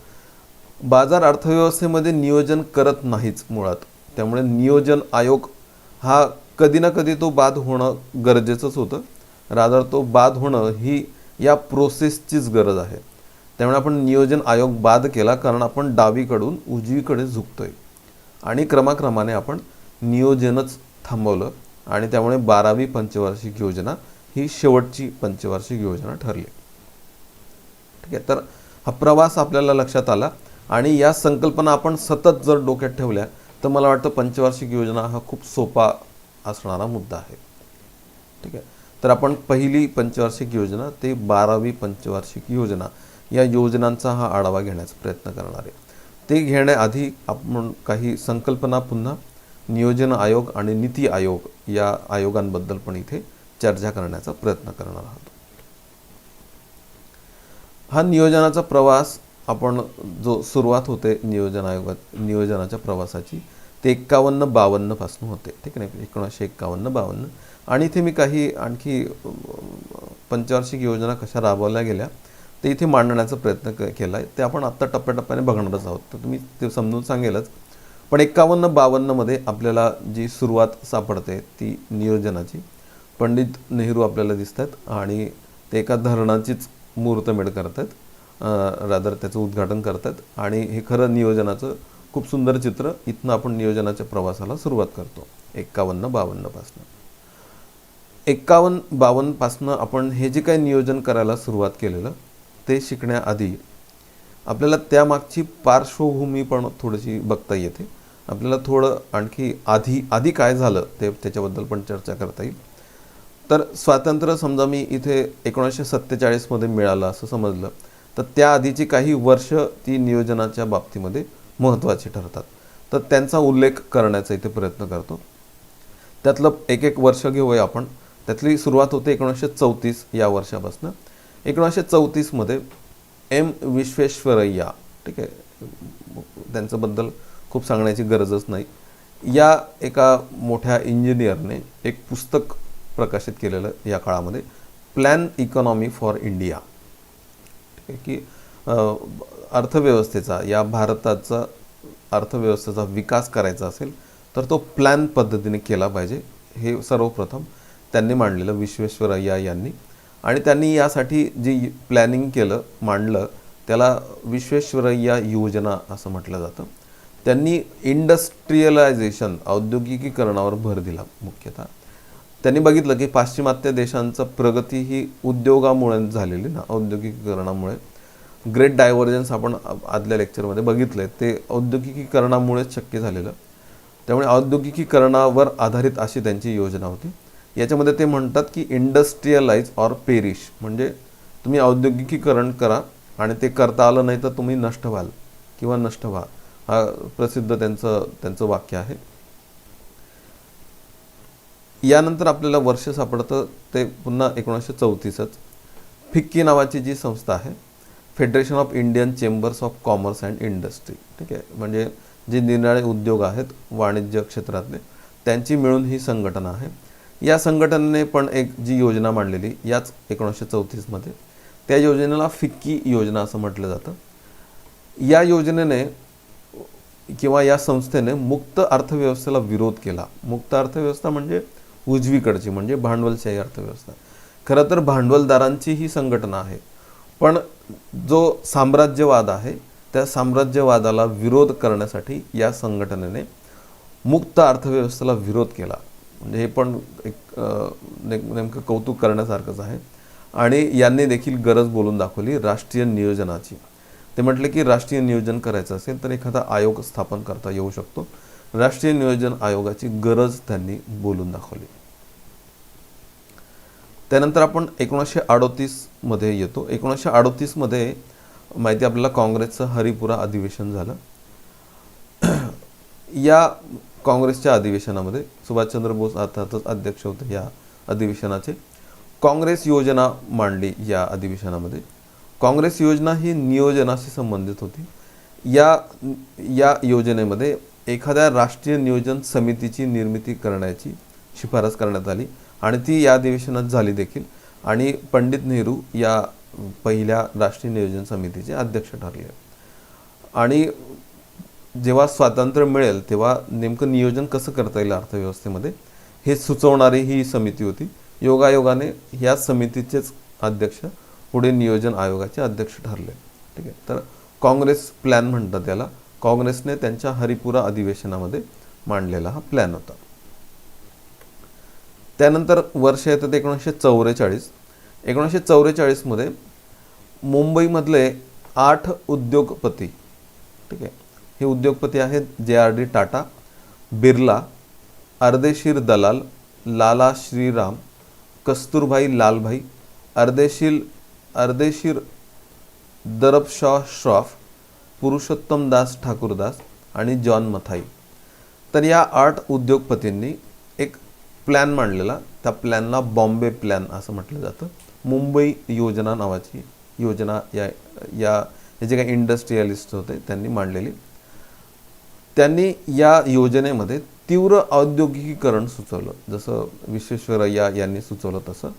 बाजार अर्थव्यवस्थेमध्ये नियोजन करत नाहीच मुळात, त्यामुळे नियोजन आयोग हा कधी ना कधी तो बाद होणं गरजेचंच होतं. रादर तो बाद होणं ही या प्रोसेसचीच गरज आहे. त्यामुळे आपण नियोजन आयोग बाद केला, कारण आपण डावीकडून उजवीकडे झुकतोय आणि क्रमाक्रमाने आपण नियोजनच थांबवलं आणि त्यामुळे 12वी पंचवार्षिक योजना ही शेवटची पंचवार्षिक योजना ठरली. ठीक आहे, तर हा प्रवास आपल्याला लक्षात आला आणि या संकल्पना आपण सतत जर डोक्यात ठेवल्या तर मला वाटतं पंचवार्षिक योजना हा खूप सोपा असणारा मुद्दा आहे. ठीक आहे, तर आपण पहिली पंचवार्षिक योजना ते 12वी पंचवार्षिक योजना या योजनांचा हा आढावा घेण्याचा प्रयत्न करणार आहे. ते घेण्याआधी आपण काही संकल्पना पुन्हा नियोजन आयोग आणि नीती आयोग या आयोगांबद्दल पण इथे चर्चा करण्याचा प्रयत्न करणार आहोत. हा नियोजनाचा प्रवास आपण जो सुरुवात होते नियोजनाच्या प्रवासाची ते 51-52 पासून होते. ठीक आहे, 1951-52. आणि इथे मी काही आणखी पंचवार्षिक योजना कशा राबवल्या गेल्या ते इथे मांडण्याचा प्रयत्न केला आहे. ते आपण आत्ता टप्प्याटप्प्याने बघणारच आहोत, तर तुम्ही ते समजून सांगेलच. पण 51-52मध्ये आपल्याला जी सुरुवात सापडते ती नियोजनाची. पंडित नेहरू आपल्याला दिसत आहेत आणि ते एका धरणाचीच मुहूर्तमेढ करत आहेत, रादर त्याचं उद्घाटन करतात. आणि हे खरं नियोजनाचं खूप सुंदर चित्र. इथनं आपण नियोजनाच्या प्रवासाला सुरुवात करतो 51-52 पासून. 51-52 पासून आपण हे जे काही नियोजन करायला सुरुवात केलेलं ते शिकण्याआधी आपल्याला त्यामागची पार्श्वभूमी पण थोडीशी बघता येते. आपल्याला थोडं आणखी आधी काय झालं ते त्याच्याबद्दल पण चर्चा करता येईल. तर स्वातंत्र्य समजा मी इथे 1947मध्ये मिळालं असं समजलं, तर त्याआधीची काही वर्ष ती नियोजनाच्या बाबतीमध्ये महत्त्वाची ठरतात. तर त्यांचा उल्लेख करण्याचा इथे प्रयत्न करतो. त्यातलं एक वर्ष घेऊया आपण. त्यातली सुरुवात होते 1934 या वर्षापासून. 1934मध्ये एम विश्वेश्वरय्या, ठीक आहे, त्यांच्याबद्दल खूप सांगण्याची गरजच नाही, या एका मोठ्या इंजिनियरने एक पुस्तक प्रकाशित केलेलं या काळामध्ये, प्लॅन इकॉनॉमी फॉर इंडिया. ठीक आहे, की अर्थव्यवस्थेचा या भारताचा अर्थव्यवस्थेचा विकास करायचा असेल तर तो प्लॅन पद्धतीने केला पाहिजे, हे सर्वप्रथम त्यांनी मांडलेलं विश्वेश्वरय्या यांनी. आणि त्यांनी यासाठी जी प्लॅनिंग केलं मांडलं त्याला विश्वेश्वरय्या योजना असं म्हटलं जातं. त्यांनी इंडस्ट्रियलायझेशन औद्योगिकीकरणावर भर दिला मुख्यतः. त्यांनी बघितलं की पाश्चिमात्य देशांचं प्रगती ही उद्योगामुळे झालेली ना, औद्योगिकीकरणामुळे. ग्रेट डायव्हर्जन्स आपण आदल्या लेक्चरमध्ये बघितलं आहे, ते औद्योगिकीकरणामुळेच शक्य झालेलं. त्यामुळे औद्योगिकीकरणावर आधारित अशी त्यांची योजना होती. याच्यामध्ये ते म्हणतात की इंडस्ट्रियलाइज ऑर पेरिश, म्हणजे तुम्ही औद्योगिकीकरण करा आणि ते करता आलं नाही तर तुम्ही नष्ट व्हाल किंवा नष्ट व्हा, हा प्रसिद्ध त्यांचं वाक्य आहे. यानंतर आपल्याला वर्ष सापडतं ते पुन्हा 1934च. फिक्की नावाची जी संस्था आहे, federation of Indian chambers of commerce and industry, ठीक आहे, म्हणजे जे निरनिराळे उद्योग आहेत वाणिज्य क्षेत्रातले त्यांची मिळून ही संघटना आहे. या संघटनेने पण एक जी योजना मांडलेली याच 1934मध्ये, त्या योजनेला फिक्की योजना असं म्हटलं जातं. या योजनेने किंवा या संस्थेने मुक्त अर्थव्यवस्थेला विरोध केला. मुक्त अर्थव्यवस्था म्हणजे उजवीकडची, म्हणजे भांडवलशाही अर्थव्यवस्था. खरं तर भांडवलदारांची ही संघटना आहे, पण जो साम्राज्यवाद आहे त्या साम्राज्यवादाला विरोध करण्यासाठी या संघटनेने मुक्त अर्थव्यवस्थेला विरोध केला. म्हणजे हे पण एक नेमकं कौतुक करण्यासारखंच आहे. आणि यांनी देखील गरज बोलून दाखवली राष्ट्रीय नियोजनाची. ते म्हटले की राष्ट्रीय नियोजन करायचं असेल तर एखादा आयोग स्थापन करता येऊ शकतो. राष्ट्रीय नियोजन आयोगाची गरज त्यांनी बोलून दाखवली. त्यानंतर आपण 1938मध्ये येतो. 1938मध्ये माहिती आपल्याला काँग्रेसचं हरिपुरा अधिवेशन झालं. या काँग्रेसच्या अधिवेशनामध्ये सुभाषचंद्र बोस अर्थातच अध्यक्ष होते या अधिवेशनाचे. काँग्रेस योजना मांडली या अधिवेशनामध्ये. काँग्रेस योजना ही नियोजनाशी संबंधित होती. या योजनेमध्ये एखाद्या राष्ट्रीय नियोजन समितीची निर्मिती करण्याची शिफारस करण्यात आली आणि ती या अधिवेशनात झाली देखील. आणि पंडित नेहरू या पहिल्या राष्ट्रीय नियोजन समितीचे अध्यक्ष ठरले. आणि जेव्हा स्वातंत्र्य मिळेल तेव्हा नेमकं नियोजन कसं करता येईल अर्थव्यवस्थेमध्ये हे सुचवणारी ही समिती होती. योगायोगाने या समितीचेच अध्यक्ष पुढे नियोजन आयोगाचे अध्यक्ष ठरले. ठीक आहे. तर काँग्रेस प्लॅन म्हणतात त्याला. काँग्रेसने त्यांच्या हरिपुरा अधिवेशनामध्ये मांडलेला हा प्लॅन होता. त्यानंतर वर्ष येतं 1944. 1944मध्ये मुंबईमधले 8 उद्योगपती, ठीक आहे, हे उद्योगपती आहेत JRD टाटा, बिर्ला, अर्देशीर दलाल, लाला श्रीराम, कस्तुरभाई लालभाई, अर्देशीर दरबशॉ श्रॉफ, पुरुषोत्तम दास ठाकूरदास आणि जॉन मथाई. तर या 8 उद्योगपतींनी एक प्लॅन मांडलेला. त्या प्लॅनला बॉम्बे प्लॅन असं म्हटलं जातं. मुंबई योजना नावाची योजना हे जे काही इंडस्ट्रियलिस्ट होते त्यांनी मांडलेली. त्यांनी या योजनेमध्ये तीव्र औद्योगिकीकरण सुचवलं, जसं विश्वेश्वरय्या यांनी सुचवलं तसं.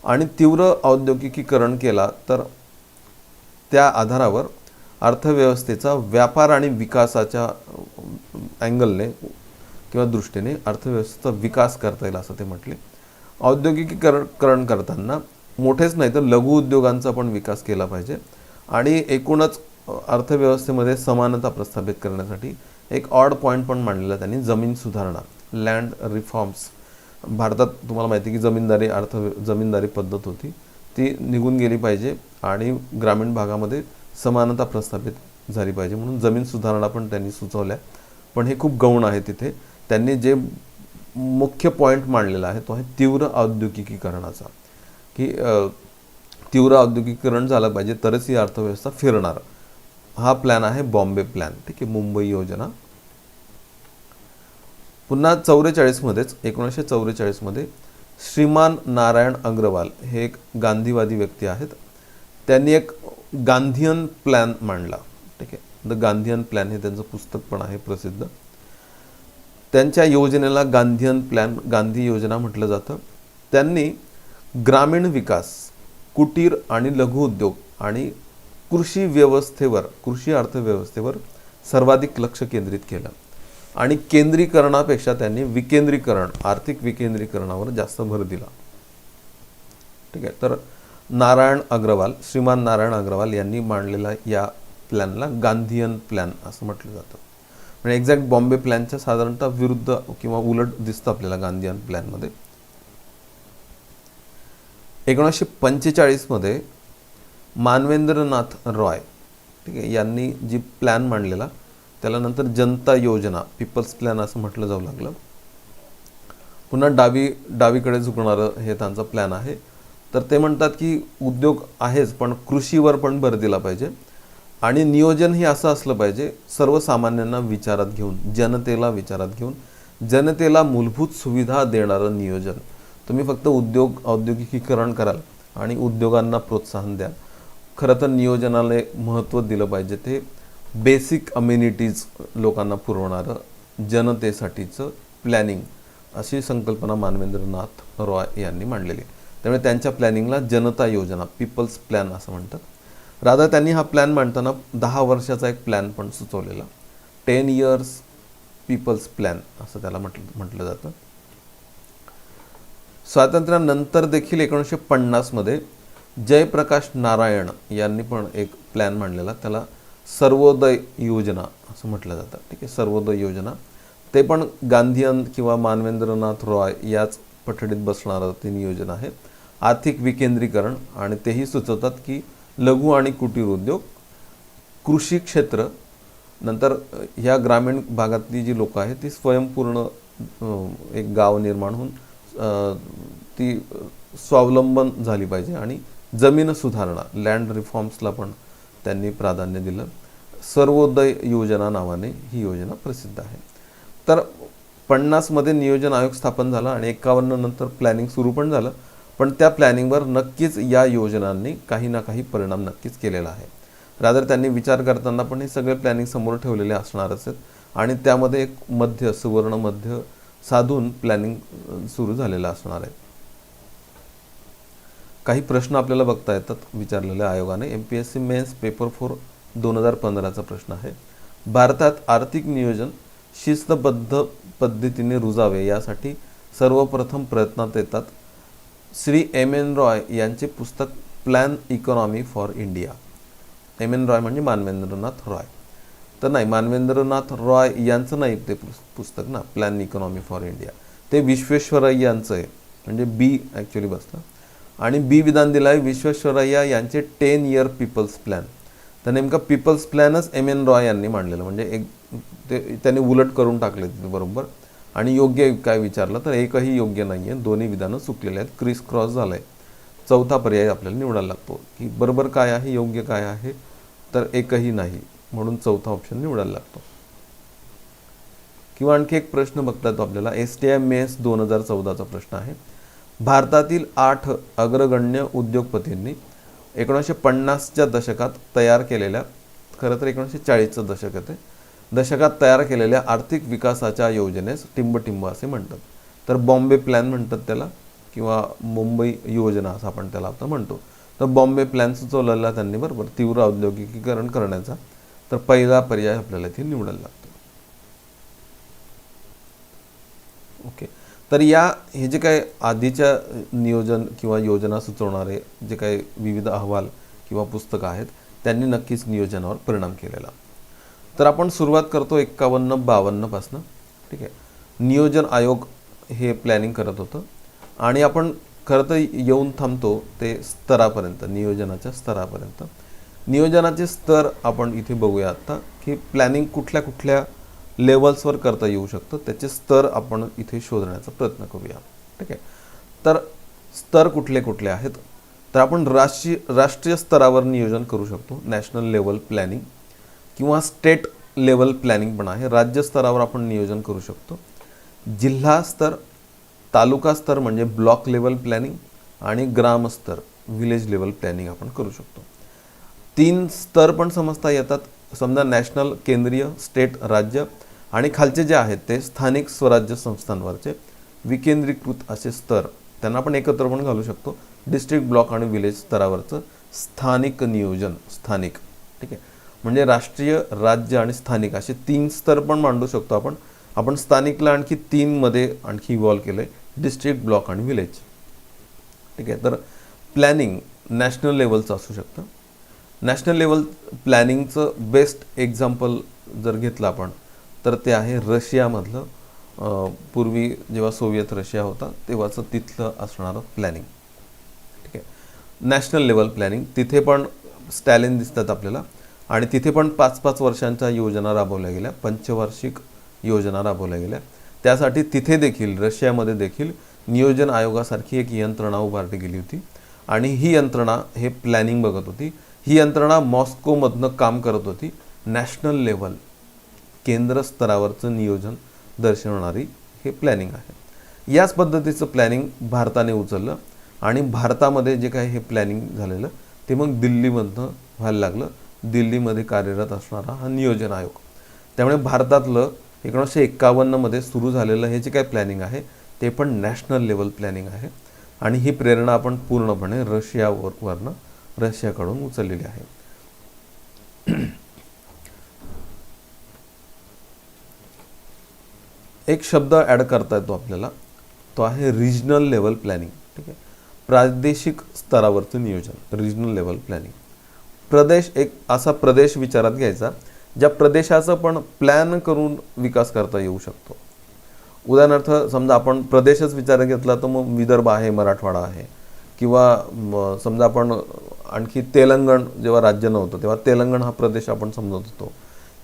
आणि तीव्र औद्योगिकीकरण केला तर त्या आधारावर अर्थव्यवस्थेचा व्यापार आणि विकासाच्या अँगलने किंवा दृष्टीने अर्थव्यवस्थेचा विकास करता येईल असं ते म्हटले. औद्योगिकीकरण करताना मोठेच नाही तर लघु उद्योगांचा पण विकास केला पाहिजे. आणि एकूणच अर्थव्यवस्थेमध्ये समानता प्रस्थापित करण्यासाठी एक ऑड पॉईंट पण मांडलेला त्यांनी, जमीन सुधारणा, लँड रिफॉर्म्स. भारतात तुम्हाला माहिती की जमीनदारी पद्धत होती ती निघून गेली पाहिजे आणि ग्रामीण भागामध्ये समानता प्रस्थापित झाली पाहिजे, म्हणून जमीन सुधारणा पण त्यांनी सुचवल्या. पण हे खूप गौण आहे. तिथे त्यांनी जे मुख्य पॉईंट मांडलेला आहे तो आहे तीव्र औद्योगिकीकरणाचा, की तीव्र औद्योगिकीकरण झालं पाहिजे तरच ही अर्थव्यवस्था फिरणार. हा प्लॅन आहे बॉम्बे प्लॅन. ठीक आहे, मुंबई योजना. पुन्हा 1944मध्ये श्रीमान नारायण अग्रवाल हे एक गांधीवादी व्यक्ती आहेत. त्यांनी एक गांधीयन प्लॅन मांडला. ठीक आहे, द गांधीयन प्लॅन हे त्यांचं पुस्तक पण आहे प्रसिद्ध. त्यांच्या योजनेला गांधीयन प्लॅन, गांधी योजना म्हटलं जातं. त्यांनी ग्रामीण विकास, कुटीर आणि लघु उद्योग आणि कृषी अर्थव्यवस्थेवर सर्वाधिक लक्ष केंद्रित केलं. आणि केंद्रीकरणापेक्षा त्यांनी विकेंद्रीकरण, आर्थिक विकेंद्रीकरणावर जास्त भर दिला. ठीक आहे. तर श्रीमान नारायण अग्रवाल यांनी मांडलेला या प्लॅनला गांधीयन प्लॅन असं म्हटलं जातं. म्हणजे एक्झॅक्ट बॉम्बे प्लॅनच्या साधारणतः विरुद्ध किंवा उलट दिसतं आपल्याला गांधीयन प्लॅनमध्ये. 1945मध्ये मानवेंद्रनाथ रॉय, ठीक आहे, यांनी जी प्लॅन मांडलेला त्याला नंतर जनता योजना, पीपल्स प्लॅन असं म्हटलं जाऊ लागलं. पुन्हा डावीकडे झुकणारं हे त्यांचा प्लॅन आहे. तर ते म्हणतात की उद्योग आहेच पण कृषीवर पण भर दिला पाहिजे आणि नियोजन हे असं असलं पाहिजे सर्वसामान्यांना विचारात घेऊन, जनतेला विचारात घेऊन, जनतेला मूलभूत सुविधा देणारं नियोजन. तुम्ही फक्त औद्योगिकीकरण कराल आणि उद्योगांना प्रोत्साहन द्या. खरं तर नियोजनाला महत्त्व दिलं पाहिजे. ते बेसिक अम्युनिटीज लोकांना पुरवणारं जनतेसाठीचं प्लॅनिंग, अशी संकल्पना मानवेंद्रनाथ रॉय यांनी मांडलेली. त्यामुळे त्यांच्या प्लॅनिंगला जनता योजना, पीपल्स प्लॅन असं म्हणतात. राधा त्यांनी हा प्लॅन मांडताना 10 वर्षाचा एक प्लॅन पण सुचवलेला, 10 years पीपल्स प्लॅन असं त्याला म्हटलं जातं. स्वातंत्र्यानंतर देखील 1950मध्ये जयप्रकाश नारायण यांनी पण एक प्लॅन मांडलेला, त्याला सर्वोदय योजना असं म्हटलं जातं. ठीक आहे, सर्वोदय योजना. ते पण गांधीयन किंवा मानवेंद्रनाथ रॉय याच पठडीत बसणारं ते नियोजन आहे. आर्थिक विकेंद्रीकरण, आणि तेही सुचवतात की लघु आणि कुटीर उद्योग, कृषी क्षेत्र, नंतर ह्या ग्रामीण भागातली जी लोकं आहेत ती स्वयंपूर्ण एक गाव निर्माण होऊन ती स्वावलंबन झाली पाहिजे आणि जमीन सुधारणा लँड रिफॉर्म्सला पण त्यांनी प्राधान्य दिलं. सर्वोदय योजना नावाने ही योजना प्रसिद्ध आहे. तर 50मध्ये नियोजन आयोग स्थापन झाला आणि 51 नंतर प्लॅनिंग सुरू पण झालं. पण त्या प्लॅनिंगवर नक्कीच या योजनांनी काही ना काही परिणाम नक्कीच केलेला आहे. रादर त्यांनी विचार करताना पण हे सगळे प्लॅनिंग समोर ठेवलेले असणारच आहेत आणि त्यामध्ये एक सुवर्ण मध्य साधून प्लॅनिंग सुरू झालेलं असणार आहे. काही प्रश्न आपल्याला बघता येतात विचारलेल्या आयोगाने. MPSC मेन्स पेपर 4 2015चा प्रश्न आहे. भारतात आर्थिक नियोजन शिस्तबद्ध पद्धतीने रुजावे यासाठी सर्वप्रथम प्रयत्नात येतात. श्री M.N. रॉय यांचे पुस्तक plan economy for India. M.N. Roy म्हणजे मानवेंद्रनाथ रॉय. तर नाही, मानवेंद्रनाथ रॉय यांचं नाही ते पुस्तक ना, प्लॅन इकॉनॉमी फॉर इंडिया ते विश्वेश्वरय्यांचं आहे. म्हणजे बी ॲक्च्युली बसलं आणि बी विधान दिलं आहे विश्वेश्वरय्या यांचे 10 इयर पीपल्स प्लॅन. तर नेमका पीपल्स प्लॅनच M.N. रॉय यांनी मांडलेलं. म्हणजे एक ते त्यांनी उलट करून टाकले बरोबर. आणि योग्य काय विचारलं तर एकही योग्य नाही आहे. दोन्ही विधानं चुकलेले आहेत, क्रिस क्रॉस झालं आहे. चौथा पर्याय आपल्याला निवडायला लागतो की बरोबर काय आहे, योग्य काय आहे. तर एकही नाही, म्हणून चौथा ऑप्शन निवडायला लागतो. किंवा आणखी एक प्रश्न बघता येतो आपल्याला. STI मेन्स 2014चा प्रश्न आहे. भारतातील 8 अग्रगण्य उद्योगपतींनी 1950च्या दशकात तयार केलेल्या, खरं तर 1940चं दशक आहे ते, दशकात तयार केलेल्या आर्थिक विकासाच्या योजनेस टिंबटिंब असे म्हणतात. तर बॉम्बे प्लॅन म्हणतात त्याला किंवा मुंबई योजना असं आपण त्याला आता म्हणतो. तर बॉम्बे प्लॅन सुचवलेला त्यांनी बरोबर तीव्र औद्योगिकीकरण करण्याचा. तर पहिला पर्याय आपल्याला इथे निवडायला लागतो. ओके. तर हे जे काय आधीच्या नियोजन किंवा योजना सुचवणारे जे काही विविध अहवाल किंवा पुस्तकं आहेत त्यांनी नक्कीच नियोजनावर परिणाम केलेला. तर आपण सुरुवात करतो 51-52 पासून. ठीक आहे. नियोजन आयोग हे प्लॅनिंग करत होतं आणि आपण खरं तर येऊन थांबतो ते स्तरापर्यंत, नियोजनाच्या स्तरापर्यंत. नियोजनाचे स्तर आपण इथे बघूया आता की प्लॅनिंग कुठल्या कुठल्या लेवल्सवर करता येऊ शकतं, त्याचे स्तर आपण इथे शोधण्याचा प्रयत्न करूया. ठीक आहे. तर स्तर कुठले कुठले आहेत तर आपण राष्ट्रीय स्तरावर नियोजन करू शकतो, नॅशनल लेवल प्लॅनिंग, किंवा स्टेट लेवल प्लॅनिंग पण आहे. राज्य स्तरावर आपण नियोजन करू शकतो. जिल्हा स्तर, तालुका स्तर म्हणजे ब्लॉक लेवल प्लॅनिंग आणि ग्राम स्तर विलेज लेवल प्लॅनिंग आपण करू शकतो. 3 स्तर पण समजता येतात. समजा नॅशनल, केंद्रीय, स्टेट, राज्य आणि खालचे जे आहेत ते स्थानिक स्वराज्य संस्थांवरचे विकेंद्रीकृत असे स्तर, त्यांना आपण एकत्र पण घालू शकतो. डिस्ट्रिक्ट, ब्लॉक आणि विलेज स्तरावरचं स्थानिक नियोजन, स्थानिक. ठीक आहे. म्हणजे राष्ट्रीय, राज्य आणि स्थानिक असे 3 स्तर पण मांडू शकतो आपण. आपण स्थानिकला आणखी 3 मध्ये आणखी इव्हॉल्व केलं आहे, डिस्ट्रिक्ट, ब्लॉक आणि विलेज. ठीक आहे. तर प्लॅनिंग नॅशनल लेवलचं असू शकतं. नॅशनल लेवल प्लॅनिंगचं बेस्ट एक्झाम्पल जर घेतलं आपण तर ते आहे रशियामधलं, पूर्वी जेव्हा सोव्हिएत रशिया होता तेव्हाचं तिथलं असणारं प्लॅनिंग. ठीक आहे. नॅशनल लेवल प्लॅनिंग, तिथे पण स्टॅलिन दिसतात आपल्याला आणि तिथे पण 5-5 वर्षांच्या योजना राबवल्या गेल्या, पंचवार्षिक योजना राबवल्या गेल्या. त्यासाठी तिथे देखील, रशियामध्ये देखील नियोजन आयोगासारखी एक यंत्रणा उभारली गेली होती आणि ही यंत्रणा हे प्लॅनिंग बघत होती. ही यंत्रणा मॉस्कोमधनं काम करत होती. नॅशनल लेवल, केंद्र स्तरावरचं नियोजन दर्शवणारी हे प्लॅनिंग आहे. याच पद्धतीचं प्लॅनिंग भारताने उचललं आणि भारतामध्ये जे काही हे प्लॅनिंग झालेलं ते मग दिल्लीमधनं व्हायला लागलं. दिल्लीमध्ये कार्यरत असणारा हा नियोजन आयोग. त्यामुळे भारतातलं 1951मध्ये सुरू झालेलं हे जे काही प्लॅनिंग आहे ते पण नॅशनल लेवल प्लॅनिंग आहे आणि ही प्रेरणा आपण पूर्णपणे रशियाकडून उचललेली आहे. एक शब्द ॲड करता येतो आपल्याला, तो आहे रिजनल लेवल प्लॅनिंग. ठीक आहे. प्रादेशिक स्तरावरचं नियोजन, रिजनल लेवल प्लॅनिंग. प्रदेश, एक असा प्रदेश विचारात घ्यायचा ज्या प्रदेशाचं पण प्लॅन करून विकास करता येऊ शकतो. उदाहरणार्थ समजा आपण प्रदेशच विचारात घेतला तर मग विदर्भ आहे, मराठवाडा आहे, किंवा समजा आपण आणखी तेलंगण जेव्हा राज्य नव्हतं तेव्हा तेलंगण हा प्रदेश आपण समजत होतो,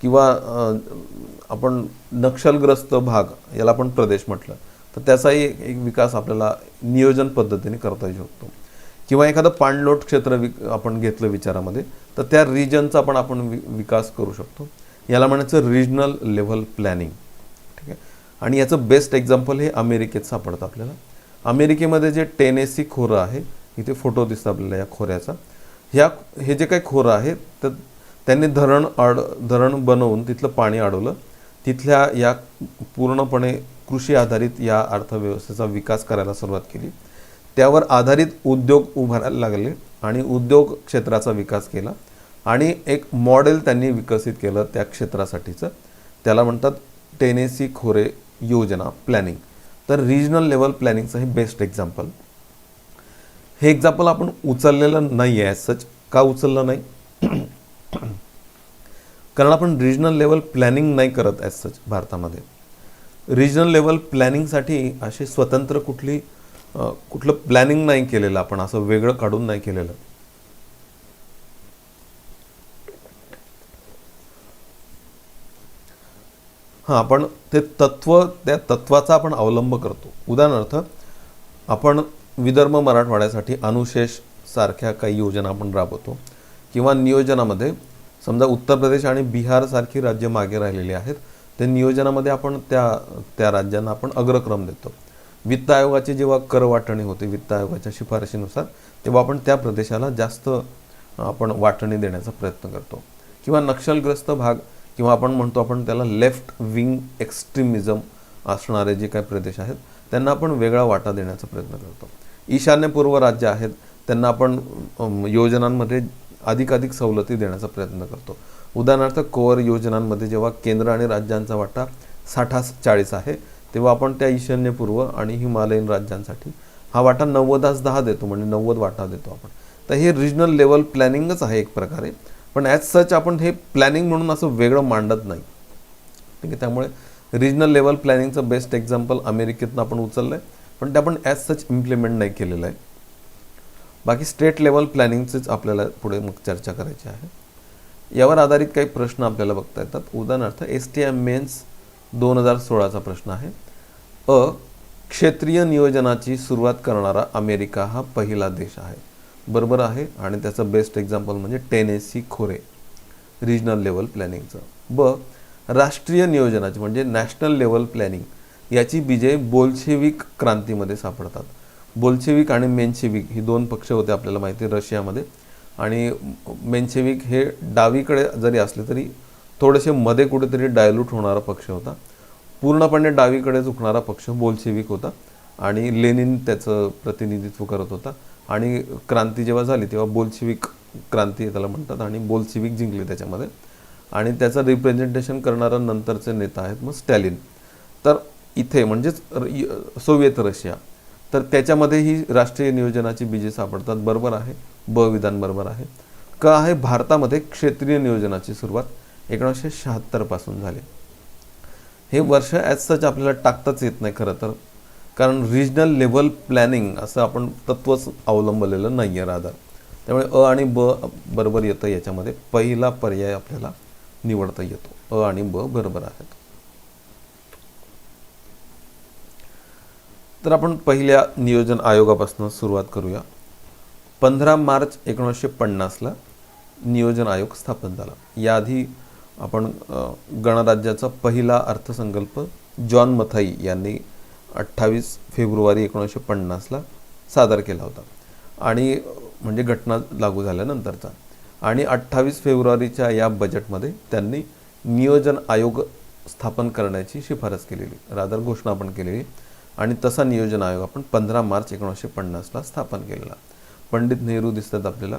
किंवा आपण नक्षलग्रस्त भाग याला आपण प्रदेश म्हटलं तर त्याचाही एक विकास आपल्याला नियोजन पद्धतीने करता येऊ शकतो. किंवा एखादं पाणलोट क्षेत्र आपण घेतलं विचारामध्ये, तर त्या रिजनचा पण आपण विकास करू शकतो. याला म्हणायचं रिजनल लेव्हल प्लॅनिंग. ठीक आहे. आणि याचं बेस्ट एक्झाम्पल हे अमेरिकेत सापडतं आपल्याला. अमेरिकेमध्ये जे टेनेसी खोरं आहे, इथे फोटो दिसतं आपल्याला या खोऱ्याचा. हे जे काही खोरं आहे तर त्यांनी धरण बनवून तिथलं पाणी अडवलं. तिथल्या या पूर्णपणे कृषी आधारित या अर्थव्यवस्थेचा विकास करायला सुरुवात केली. त्यावर आधारित उद्योग उभारायला लागले आणि उद्योग क्षेत्राचा विकास केला आणि एक मॉडेल त्यांनी विकसित केलं त्या क्षेत्रासाठीचं. त्याला म्हणतात टेनेसी खोरे योजना प्लॅनिंग. तर रिजनल लेवल प्लॅनिंगचं हे बेस्ट एक्झाम्पल. हे एक्झाम्पल आपण उचललेलं नाही आहे ॲज सच. का उचललं नाही? कारण आपण रिजनल लेवल प्लॅनिंग नाही करत ॲज सच भारतामध्ये. रिजनल लेवल प्लॅनिंगसाठी अशी स्वतंत्र कुठलं प्लॅनिंग नाही केलेलं आपण, असं वेगळं काढून नाही केलेलं. हां, आपण त्या तत्वाचा आपण अवलंब करतो. उदाहरणार्थ आपण विदर्भ मराठवाड्यासाठी अनुशेष सारख्या काही योजना आपण राबवतो. किंवा नियोजनामध्ये समजा उत्तर प्रदेश आणि बिहारसारखी राज्य मागे राहिलेली आहेत, ते नियोजनामध्ये आपण त्या राज्यांना आपण अग्रक्रम देतो. वित्त आयोगाची जेव्हा कर वाटणी होते वित्त आयोगाच्या शिफारशीनुसार, तेव्हा आपण त्या प्रदेशाला जास्त आपण वाटणी देण्याचा प्रयत्न करतो. किंवा नक्षलग्रस्त भाग किंवा आपण त्याला लेफ्ट विंग एक्स्ट्रीमिझम असणारे जे काही प्रदेश आहेत त्यांना आपण वेगळा वाटा देण्याचा प्रयत्न करतो. ईशान्यपूर्व राज्य आहेत त्यांना आपण योजनांमध्ये अधिकाधिक सवलती देण्याचा प्रयत्न करतो. उदाहरणार्थ कोअर योजनांमध्ये जेव्हा केंद्र आणि राज्यांचा वाटा 60-40 आहे, तेव्हा आपण त्या ईशान्यपूर्व आणि हिमालयन राज्यांसाठी हा वाटा 90-10 देतो, म्हणजे 90 वाटा देतो आपण. तर हे रिजनल लेवल प्लॅनिंगच आहे एक प्रकारे, पण ॲज सच आपण हे प्लॅनिंग म्हणून असं वेगळं मांडत नाही. ठीक आहे. त्यामुळे रिजनल लेवल प्लॅनिंगचं बेस्ट एक्झाम्पल अमेरिकेतनं आपण उचललं आहे, पण ते आपण ॲज सच इम्प्लिमेंट नाही केलेलं आहे. बाकी स्टेट लेवल प्लॅनिंगचंच आपल्याला पुढे मग चर्चा करायची आहे. यावर आधारित काही प्रश्न आपल्याला बघता येतात. उदाहरणार्थ STM मेन्स 2016चा प्रश्न आहे. क्षेत्रीय नियोजनाची सुरुवात करणारा अमेरिका हा पहिला देश आहे. बरोबर आहे. आणि त्याचं बेस्ट एक्झाम्पल म्हणजे टेनेसी खोरे रिजनल लेवल प्लॅनिंगचं. राष्ट्रीय नियोजनाची म्हणजे नॅशनल लेवल प्लॅनिंग याची बीजे बोल्शेविक क्रांतीमध्ये सापडतात. बोल्शेविक आणि मेन्शेविक ही दोन पक्ष होते आपल्याला माहिती आहे रशियामध्ये. आणि मेन्शेविक हे डावीकडे जरी असले तरी थोडेसे मध्ये कुठेतरी डायल्यूट होणारा पक्ष होता. पूर्णपणे डावीकडे झुकणारा पक्ष बोल्शेविक होता आणि लेनिन त्याचं प्रतिनिधित्व करत होता. आणि क्रांती जेव्हा झाली तेव्हा बोल्शेविक क्रांती त्याला म्हणतात आणि बोल्शेविक जिंकले त्याच्यामध्ये. आणि त्याचं रिप्रेझेंटेशन करणारा नंतरचे नेता आहेत मग स्टॅलिन. तर इथे म्हणजेच सोव्हिएत रशिया, तर त्याच्यामध्ये ही राष्ट्रीय नियोजनाची बीजे सापडतात. बरोबर आहे. विधान बरोबर आहे. का आहे भारतामध्ये क्षेत्रीय नियोजनाची सुरुवात 1976 पासून झाली. हे वर्ष ॲज सच आपल्याला टाकताच येत नाही खरं तर, कारण रिजनल लेव्हल प्लॅनिंग असं आपण तत्वच अवलंबलेलं नाही आहे रादर. त्यामुळे आणि बरोबर येतं याच्यामध्ये. पहिला पर्याय आपल्याला निवडता येतो. आणि बरोबर आहेत. तर आपण पहिल्या नियोजन आयोगापासून सुरुवात करूया. 15 मार्च 1950ला नियोजन आयोग स्थापन झाला. याआधी आपण गणराज्याचा पहिला अर्थसंकल्प जॉन मथाई यांनी 28 फेब्रुवारी 1950ला सादर केला होता. आणि म्हणजे घटना लागू झाल्यानंतरचा. आणि 28 फेब्रुवारीच्या या बजेटमध्ये त्यांनी नियोजन आयोग स्थापन करण्याची शिफारस केलेली, रादर घोषणा पण केलेली. आणि तसा नियोजन आयोग आपण 15 मार्च 1950ला स्थापन केलेला. पंडित नेहरू दिसतात आपल्याला.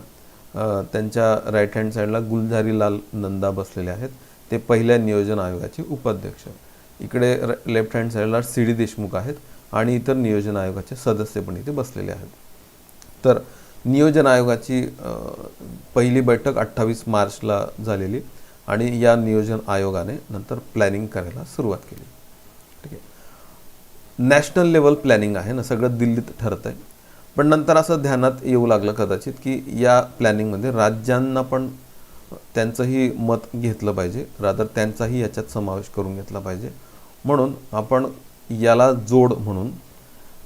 त्यांच्या राईट हँड साईडला गुलझारीलाल नंदा बसलेले आहेत. ते पहिल्या नियोजन आयोगाचे उपाध्यक्ष. इकडे लेफ्ट हँड साईडला CD देशमुख आहेत आणि इतर नियोजन आयोगाचे सदस्य पण इथे बसलेले आहेत. तर नियोजन आयोगाची पहिली बैठक 28 मार्चला झालेली आणि या नियोजन आयोगाने नंतर प्लॅनिंग करायला सुरुवात केली. ठीक आहे. नॅशनल लेवल प्लॅनिंग आहे ना, सगळं दिल्लीत ठरतं आहे. पण नंतर असं ध्यानात येऊ लागलं कदाचित की या प्लॅनिंगमध्ये राज्यांना पण त्यांचंही मत घेतलं पाहिजे, रादर त्यांचाही याच्यात समावेश करून घेतला पाहिजे. म्हणून आपण याला जोड म्हणून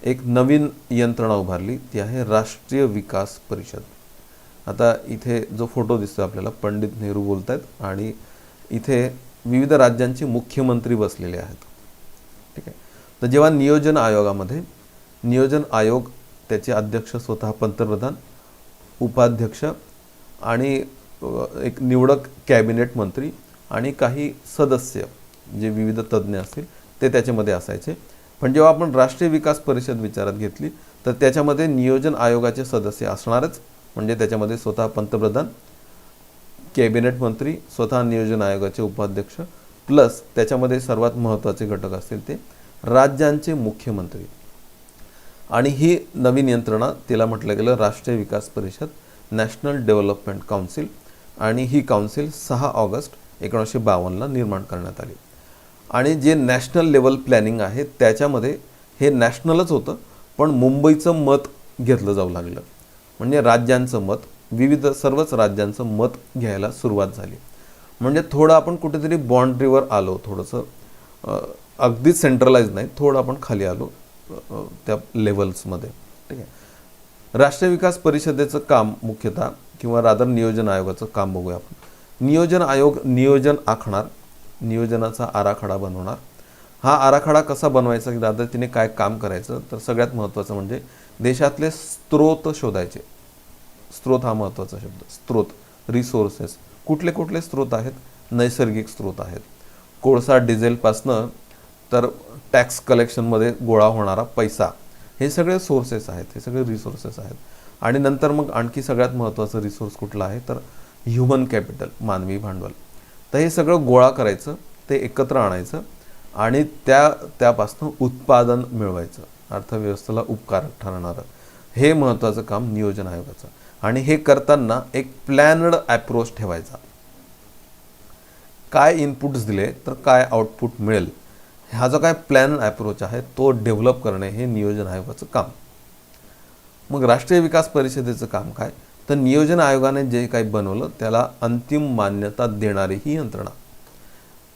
एक नवीन यंत्रणा उभारली, ती आहे राष्ट्रीय विकास परिषद. आता इथे जो फोटो दिसतो आपल्याला, पंडित नेहरू बोलत आहेत आणि इथे विविध राज्यांचे मुख्यमंत्री बसलेले आहेत. ठीक आहे. तर जेव्हा नियोजन आयोगामध्ये नियोजन आयोग, त्याचे अध्यक्ष स्वतः पंतप्रधान, उपाध्यक्ष आणि एक निवडक कॅबिनेट मंत्री आणि काही सदस्य जे विविध तज्ज्ञ असतील ते त्याच्यामध्ये असायचे. पण जेव्हा आपण राष्ट्रीय विकास परिषद विचारात घेतली तर त्याच्यामध्ये नियोजन आयोगाचे सदस्य असणारच, म्हणजे त्याच्यामध्ये स्वतः पंतप्रधान, कॅबिनेट मंत्री, स्वतः नियोजन आयोगाचे उपाध्यक्ष, प्लस त्याच्यामध्ये सर्वात महत्त्वाचे घटक असतील ते राज्यांचे मुख्यमंत्री. आणि ही नवीन यंत्रणा, तिला म्हटलं गेलं राष्ट्रीय विकास परिषद, नॅशनल डेव्हलपमेंट काउन्सिल. आणि ही काउन्सिल 6 ऑगस्ट 1952ला निर्माण करण्यात आली. आणि जे नॅशनल लेवल प्लॅनिंग आहे त्याच्यामध्ये हे नॅशनलच होतं, पण मुंबईचं मत घेतलं जाऊ लागलं. म्हणजे राज्यांचं मत, विविध सर्वच राज्यांचं मत घ्यायला सुरुवात झाली. म्हणजे थोडं आपण कुठेतरी बाँड्रीवर आलो, थोडंसं अगदीच सेंट्रलाइज नाही, थोडं आपण खाली आलो त्या लेवल्समध्ये. ठीक आहे. राष्ट्रीय विकास परिषदेचं काम मुख्यतः, किंवा रादर नियोजन आयोगाचं काम बघूया आपण. नियोजन आयोग नियोजन आखणार, नियोजनाचा आराखडा बनवणार. हा आराखडा कसा बनवायचा, की दादा तिने काय काम करायचं, तर सगळ्यात महत्त्वाचं म्हणजे देशातले स्त्रोत शोधायचे. स्त्रोत हा महत्त्वाचा शब्द. स्त्रोत, रिसोर्सेस. कुठले कुठले स्त्रोत आहेत? नैसर्गिक स्त्रोत आहेत. कोळसा, डिझेलपासनं तर टॅक्स कलेक्शनमध्ये गोळा होणारा पैसा, हे सगळे सोर्सेस आहेत, हे सगळे रिसोर्सेस आहेत. आणि नंतर मग आणखी सगळ्यात महत्त्वाचं रिसोर्स कुठलं आहे, तर ह्युमन कॅपिटल, मानवी भांडवल. तर हे सगळं गोळा करायचं, ते एकत्र आणायचं आणि त्यापासून उत्पादन मिळवायचं, अर्थव्यवस्थेला उपकारक ठरणारं. हे महत्त्वाचं काम नियोजन आयोगाचं. आणि हे करताना एक प्लॅनड ॲप्रोच ठेवायचा. काय इनपुट्स दिले तर काय आउटपुट मिळेल, हा जो काय प्लॅन ॲप्रोच आहे तो डेव्हलप करणे, हे नियोजन आयोगाचं काम. मग राष्ट्रीय विकास परिषदेचं काम काय, तर नियोजन आयोगाने जे काही बनवलं त्याला अंतिम मान्यता देणारी ही यंत्रणा.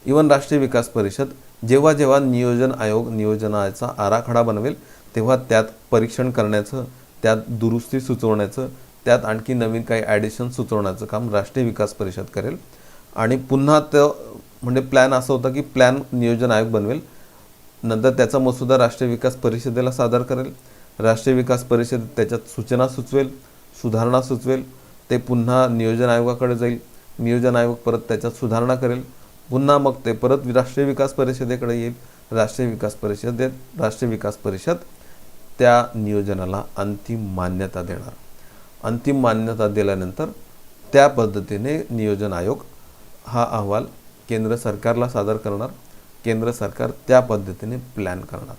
इवन राष्ट्रीय विकास परिषद जेव्हा जेव्हा नियोजन आयोग नियोजनाचा आराखडा बनवेल तेव्हा त्यात परीक्षण करण्याचं, त्यात दुरुस्ती सुचवण्याचं, त्यात आणखी नवीन काही ॲडिशन सुचवण्याचं काम राष्ट्रीय विकास परिषद करेल. आणि पुन्हा तो म्हणजे प्लॅन असं होतं की प्लॅन नियोजन आयोग बनवेल, नंतर त्याचा मसुदा राष्ट्रीय विकास परिषदेला सादर करेल. राष्ट्रीय विकास परिषद त्याच्यात सूचना सुचवेल, सुधारणा सुचवेल, ते पुन्हा नियोजन आयोगाकडे जाईल. नियोजन आयोग परत त्याच्यात सुधारणा करेल, पुन्हा मग ते परत राष्ट्रीय विकास परिषदेकडे येईल. राष्ट्रीय विकास परिषद त्या नियोजनाला अंतिम मान्यता देणार. अंतिम मान्यता दिल्यानंतर त्या पद्धतीने नियोजन आयोग हा अहवाल केंद्र सरकारला सादर करणार. केंद्र सरकार त्या पद्धतीने प्लॅन करणार.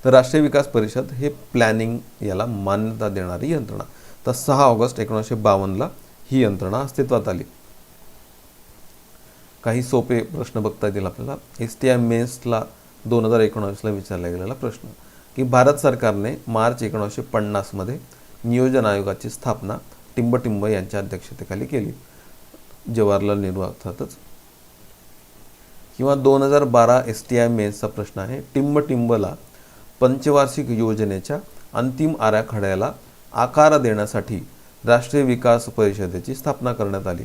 तर राष्ट्रीय विकास परिषद हे प्लॅनिंग याला मान्यता देणारी यंत्रणा. तर 6 ऑगस्ट 1952ला ही यंत्रणा अस्तित्वात आली. काही सोपे प्रश्न बघता येतील आपल्याला. STI मेन्सला 2019ला विचारला गेलेला प्रश्न, की भारत सरकारने मार्च 1950मध्ये नियोजन आयोगाची स्थापना टिंबटिंब यांच्या अध्यक्षतेखाली केली. जवाहरलाल नेहरू अर्थातच. किंवा 2012 STI मेन्सचा प्रश्न आहे, टिंबटिंबला पंचवार्षिक योजनेच्या अंतिम आराखड्याला आकार देण्यासाठी राष्ट्रीय विकास परिषदेची स्थापना करण्यात आली.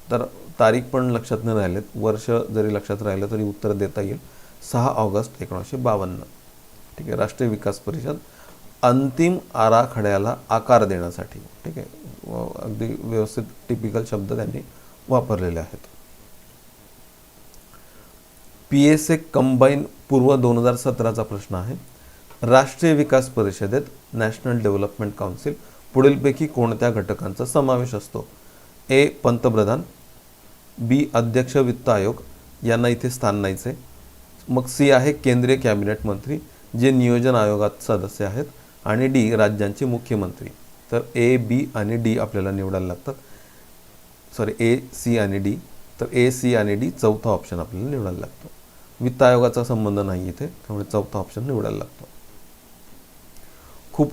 तर तारीख पण लक्षात नाही राहिलेत, वर्ष जरी लक्षात राहिलं तरी उत्तर देता येईल. 6 ऑगस्ट 1952. ठीक आहे. राष्ट्रीय विकास परिषद अंतिम आराखड्याला आकार देण्यासाठी. ठीक आहे. अगदी व्यवस्थित टिपिकल शब्द त्यांनी वापरलेले आहेत. PSA कंबाईन पूर्व 2017चा प्रश्न आहे, राष्ट्रीय विकास परिषदेत नॅशनल डेव्हलपमेंट काउन्सिल पुढीलपैकी कोणत्या घटकांचा समावेश असतो? A पंतप्रधान, B अध्यक्ष वित्त आयोग, यांना इथे स्थान नाहीच आहे. मग C आहे केंद्रीय कॅबिनेट मंत्री जे नियोजन आयोगात सदस्य आहेत, आणि D राज्यांचे मुख्यमंत्री. तर A, B आणि D आपल्याला निवडायला लागतात. A, C आणि D. तर A, C आणि D चौथा ऑप्शन आपल्याला निवडायला लागतो. वित्त आयोगाचा संबंध नाही इथे, त्यामुळे चौथा ऑप्शन निवडायला लागतो. खूप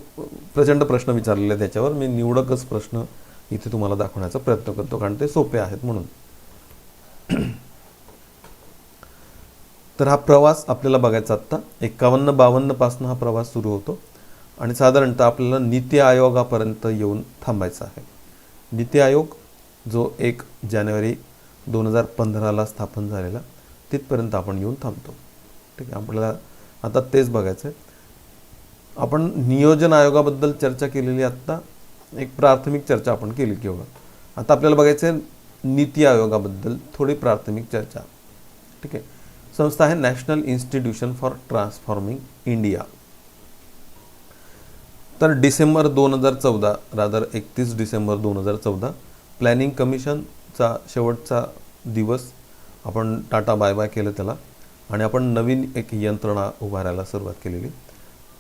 प्रचंड प्रश्न विचारलेले त्याच्यावर मी निवडकच प्रश्न इथे तुम्हाला दाखवण्याचा प्रयत्न करतो, कारण ते सोपे आहेत म्हणून. तर हा प्रवास आपल्याला बघायचा आत्ता 51-52 पासून हा प्रवास सुरू होतो आणि साधारणतः आपल्याला नीती आयोगापर्यंत येऊन थांबायचा आहे. नीती आयोग जो 1 जानेवारी 2015ला स्थापन झालेला, तिथपर्यंत आपण येऊन थांबतो. ठीक आहे, आपल्याला आता तेच बघायचं आहे. आपण नियोजन आयोगाबद्दल चर्चा केलेली, आत्ता एक प्राथमिक चर्चा आपण केली केवळ. आता आपल्याला बघायचं आहे नीती आयोगाबद्दल थोडी प्राथमिक चर्चा. ठीक आहे, संस्था आहे national institution for transforming India. तर डिसेंबर 2014 रादर 31 डिसेंबर 2014 प्लॅनिंग कमिशनचा शेवटचा दिवस आपण टाटा बाय बाय केलं त्याला आणि आपण नवीन एक यंत्रणा उभारायला सुरुवात केलेली.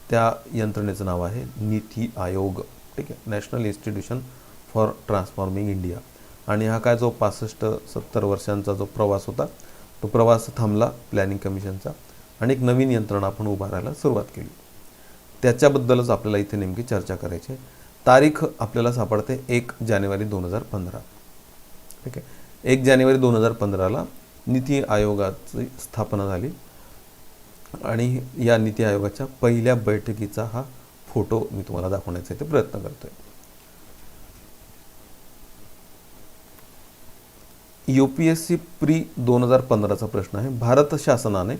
त्या यंत्रणेचं नाव आहे नीती आयोग. ठीक आहे, national institution for transforming India. आणि हा काय जो 65-70 वर्षांचा जो प्रवास होता, तो प्रवास थांबला प्लॅनिंग कमिशनचा आणि एक नवीन यंत्रणा आपण उभारायला सुरुवात केली. त्याच्याबद्दलच आपल्याला इथे नेमकी चर्चा करायची आहे. तारीख आपल्याला सापडते 1 जानेवारी 2015. ठीक आहे, 1 जानेवारी 2015ला नीती आयोगाची स्थापना झाली आणि या नीती आयोगाच्या पहिल्या बैठकीचा हा फोटो मी तुम्हाला दाखवण्याचा इथे प्रयत्न करतोय. UPSC प्री 2015चा प्रश्न आहे. भारत शासनाने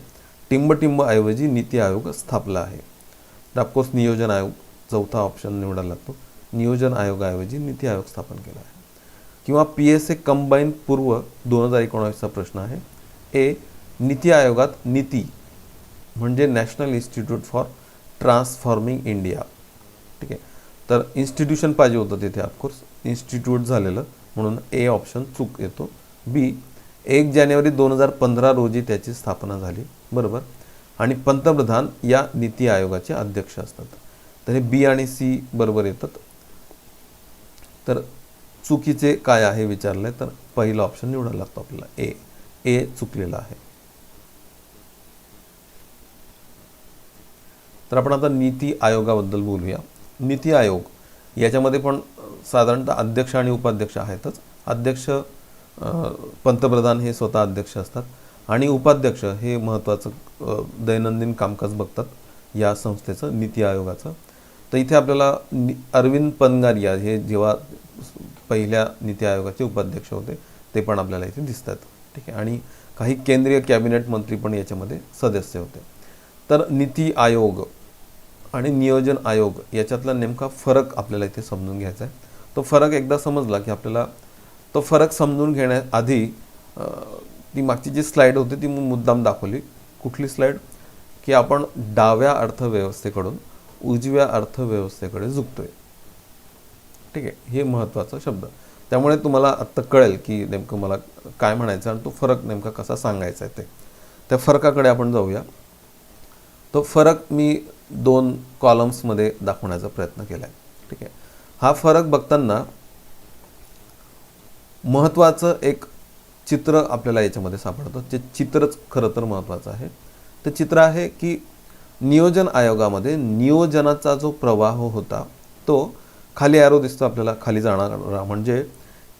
टिंबटिंब ऐवजी नीती आयोग स्थापला आहे. तर ऑफकोर्स नियोजन आयोग चौथा ऑप्शन निवडायला लागतो. नियोजन आयोगाऐवजी नीती आयोग स्थापन केला आहे. किंवा PSA कंबाईन पूर्व 2019चा प्रश्न आहे. ए, नीती आयोगात नीती म्हणजे national institute for transforming India. ठीक आहे, तर इन्स्टिट्यूशन पाहिजे होतं तिथे, ऑफकोर्स इन्स्टिट्यूट झालेलं म्हणून ए ऑप्शन चूक येतो. बी, 1 जानेवारी 2015 रोजी त्याची स्थापना झाली, बरोबर, आणि पंतप्रधान या नीती आयोगाचे अध्यक्ष असतात. तर हे बी आणि सी बरोबर येतात. तर चुकीचे काय आहे विचारलं तर पहिला ऑप्शन निवडायला लागतो आपल्याला, ए चुकलेला आहे. तर आपण आता नीती आयोगाबद्दल बोलूया. नीती आयोग याच्यामध्ये पण साधारणतः अध्यक्ष आणि उपाध्यक्ष आहेतच. अध्यक्ष पंतप्रधान हे स्वतः अध्यक्ष असतात आणि उपाध्यक्ष हे महत्त्वाचं दैनंदिन कामकाज बघतात या संस्थेचं, नीती आयोगाचं. तर इथे आपल्याला अरविंद पनगारिया हे जेव्हा पहिल्या नीती आयोगाचे उपाध्यक्ष होते ते पण आपल्याला इथे दिसतात. ठीक आहे, आणि काही केंद्रीय कॅबिनेट मंत्री पण याच्यामध्ये सदस्य होते. तर नीती आयोग आणि नियोजन आयोग याच्यातला नेमका फरक आपल्याला इथे समजून घ्यायचा आहे. तो फरक एकदा समजला की आपल्याला तो फरक समजून घेण्याआधी ती मागची जी स्लाईड होती ती मुद्दाम दाखवली. कुठली स्लाईड? की आपण डाव्या अर्थव्यवस्थेकडून उजव्या अर्थव्यवस्थेकडे झुकतोय. ठीक आहे, हे महत्त्वाचा शब्द. त्यामुळे तुम्हाला आत्ता कळेल की नेमकं मला काय म्हणायचं आणि तो फरक नेमका कसा सांगायचा आहे ते. त्या फरकाकडे आपण जाऊया. तो फरक मी 2 कॉलम्समध्ये दाखवण्याचा प्रयत्न केला आहे. ठीक आहे, हा फरक बघताना महत्त्वाचं एक चित्र आपल्याला याच्यामध्ये सापडतं. ते चित्रच खरं तर महत्त्वाचं आहे. ते चित्र आहे की नियोजन आयोगामध्ये नियोजनाचा जो प्रवाह होता तो खाली ॲरो दिसतो आपल्याला, खाली जाणारा म्हणजे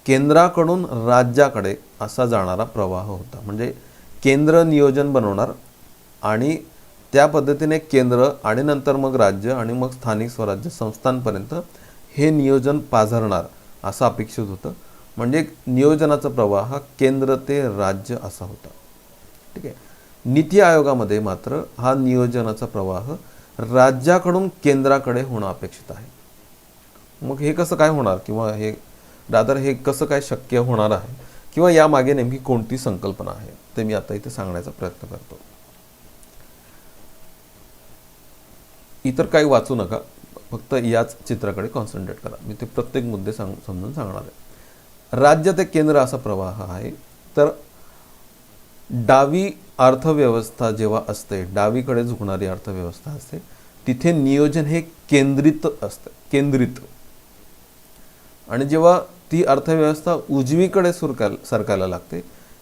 केंद्राकडून राज्याकडे असा जाणारा प्रवाह होता. म्हणजे केंद्र नियोजन बनवणार आणि त्या पद्धतीने केंद्र आणि नंतर मग राज्य आणि मग स्थानिक स्वराज्य संस्थांपर्यंत हे नियोजन पाझरणार असं अपेक्षित होतं. म्हणजे नियोजनाचा प्रवाह हा केंद्र ते राज्य असा होता. ठीक आहे, नीती आयोगामध्ये मात्र हा नियोजनाचा प्रवाह राज्याकडून केंद्राकडे होणं अपेक्षित आहे. मग हे कसं काय होणार, किंवा हे रादर हे कसं काय शक्य होणार आहे, किंवा यामागे नेमकी कोणती संकल्पना आहे ते मी आता इथे सांगण्याचा प्रयत्न करतो. इतर काही वाचू नका, फक्त याच चित्राकडे कॉन्सन्ट्रेट करा. मी ते प्रत्येक मुद्दे समजून सांगणार आहे. राज्य ते केंद्र असा प्रवाह आहे. तर डावी अर्थव्यवस्था जेव्हा असते, डावीकडे झुकणारी अर्थव्यवस्था असते, तिथे नियोजन हे केंद्रित असतं, केंद्रित. आणि जेव्हा ती अर्थव्यवस्था उजवीकडे सरकायला लागते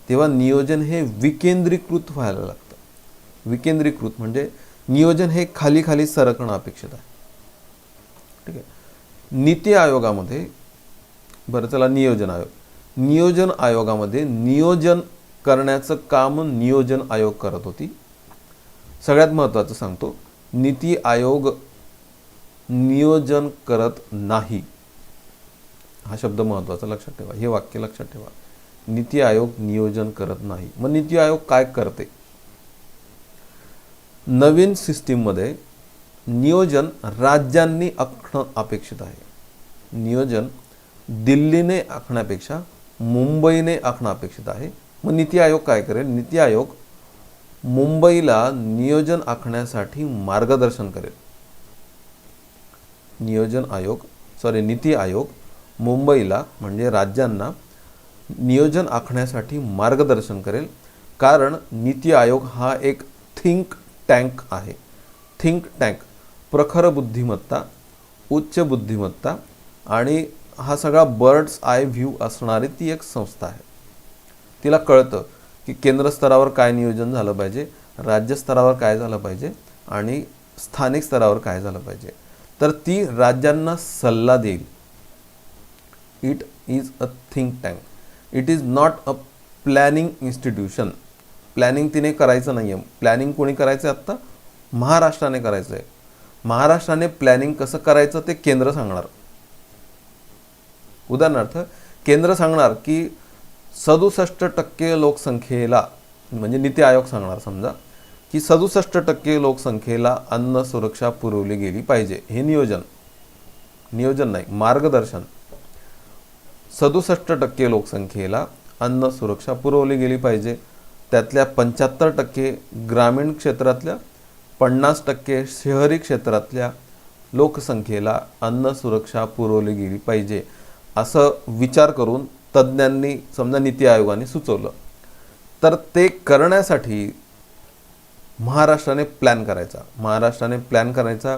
तेव्हा नियोजन हे विकेंद्रीकृत व्हायला लागतं. विकेंद्रीकृत म्हणजे नियोजन हे खाली खाली सरकणं अपेक्षित आहे. ठीक आहे, नीती आयोगामध्ये बरं चला नियोजन आयोग. नियोजन आयोगामध्ये नियोजन करण्याचं काम नियोजन आयोग करत होती. सगळ्यात महत्त्वाचं सांगतो, नीती आयोग नियोजन करत नाही. हा शब्द महत्त्वाचा लक्षात ठेवा, हे वाक्य लक्षात ठेवा. नीती आयोग नियोजन करत नाही. मग नीती आयोग काय करते? नवीन सिस्टीममध्ये नियोजन राज्यांनी आखणं अपेक्षित आहे. नियोजन दिल्लीने आखण्यापेक्षा मुंबईने आखणं अपेक्षित आहे. मग नीती आयोग काय करेल? नीती आयोग मुंबईला नियोजन आखण्यासाठी मार्गदर्शन करेल. नीती आयोग मुंबईला म्हणजे राज्यांना नियोजन आखण्यासाठी मार्गदर्शन करेल. कारण नीती आयोग हा एक थिंक टँक आहे. थिंक टँक प्रखर बुद्धिमत्ता, उच्च बुद्धिमत्ता आणि हा सगळा बर्ड्स आय व्ह्यू असणारी ती एक संस्था आहे. तिला कळतं की केंद्र स्तरावर काय नियोजन झालं पाहिजे, राज्य स्तरावर काय झालं पाहिजे आणि स्थानिक स्तरावर काय झालं पाहिजे. तर ती राज्यांना सल्ला देईल. It is a think tank. It is not a planning institution. Planning तिने करायचं नाही आहे. प्लॅनिंग कोणी करायचं आहे? आत्ता महाराष्ट्राने करायचं आहे. महाराष्ट्राने प्लॅनिंग कसं करायचं ते केंद्र सांगणार. उदाहरणार्थ केंद्र सांगणार की 67% लोकसंख्येला, म्हणजे नीती आयोग सांगणार समजा की 67% लोकसंख्येला अन्न सुरक्षा पुरवली गेली पाहिजे. हे नियोजन नाही, मार्गदर्शन. 67% लोकसंख्येला अन्न सुरक्षा पुरवली गेली पाहिजे. त्यातल्या 75% ग्रामीण क्षेत्रातल्या, 50% शहरी क्षेत्रातल्या लोकसंख्येला अन्न सुरक्षा पुरवली गेली पाहिजे असं विचार करून तज्ज्ञांनी समजा नीती आयोगाने सुचवलं. तर ते करण्यासाठी महाराष्ट्राने प्लॅन करायचा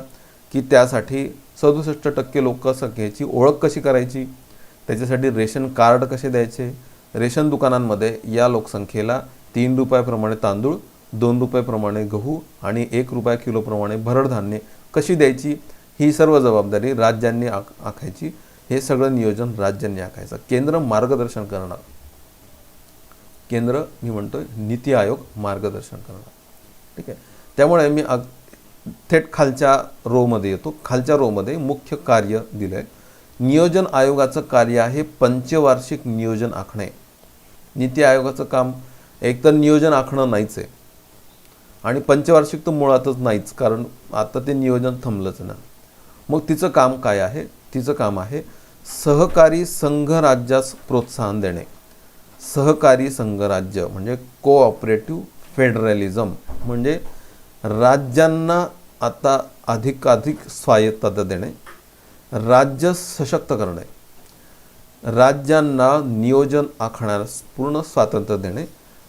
की त्यासाठी 67% लोकसंख्येची ओळख कशी करायची, त्याच्यासाठी रेशन कार्ड कसे द्यायचे, रेशन दुकानांमध्ये या लोकसंख्येला 3 रुपयाप्रमाणे तांदूळ, 2 रुपयाप्रमाणे गहू आणि 1 रुपया किलोप्रमाणे भरड धान्य कशी द्यायची, ही सर्व जबाबदारी राज्यांनी आखायची. हे सगळं नियोजन राज्यांनी आखायचं. केंद्र मार्गदर्शन करणार. मी म्हणतोय नीती आयोग मार्गदर्शन करणार. ठीक आहे. त्यामुळे मी थेट खालच्या रोमध्ये येतो. खालच्या रोमध्ये मुख्य कार्य दिलं आहे. नियोजन आयोगाचं कार्य आहे पंचवार्षिक नियोजन आखणे. नीती आयोगाचं काम एक तर नियोजन आखणं नाहीच आहे आणि पंचवार्षिक तर मुळातच नाहीच, कारण आता ते नियोजन थांबलंच ना. मग तिचं काम काय आहे? तिचं काम आहे सहकारी संघराज्यास प्रोत्साहन देणे. सहकारी संघराज्य म्हणजे कोऑपरेटिव्ह फेडरलिझम, म्हणजे राज्यांना आता अधिकाधिक स्वायत्तता देणे, राज्य सशक्त करणे, राज्यांना नियोजन आखण्यास पूर्ण स्वातंत्र्य देणे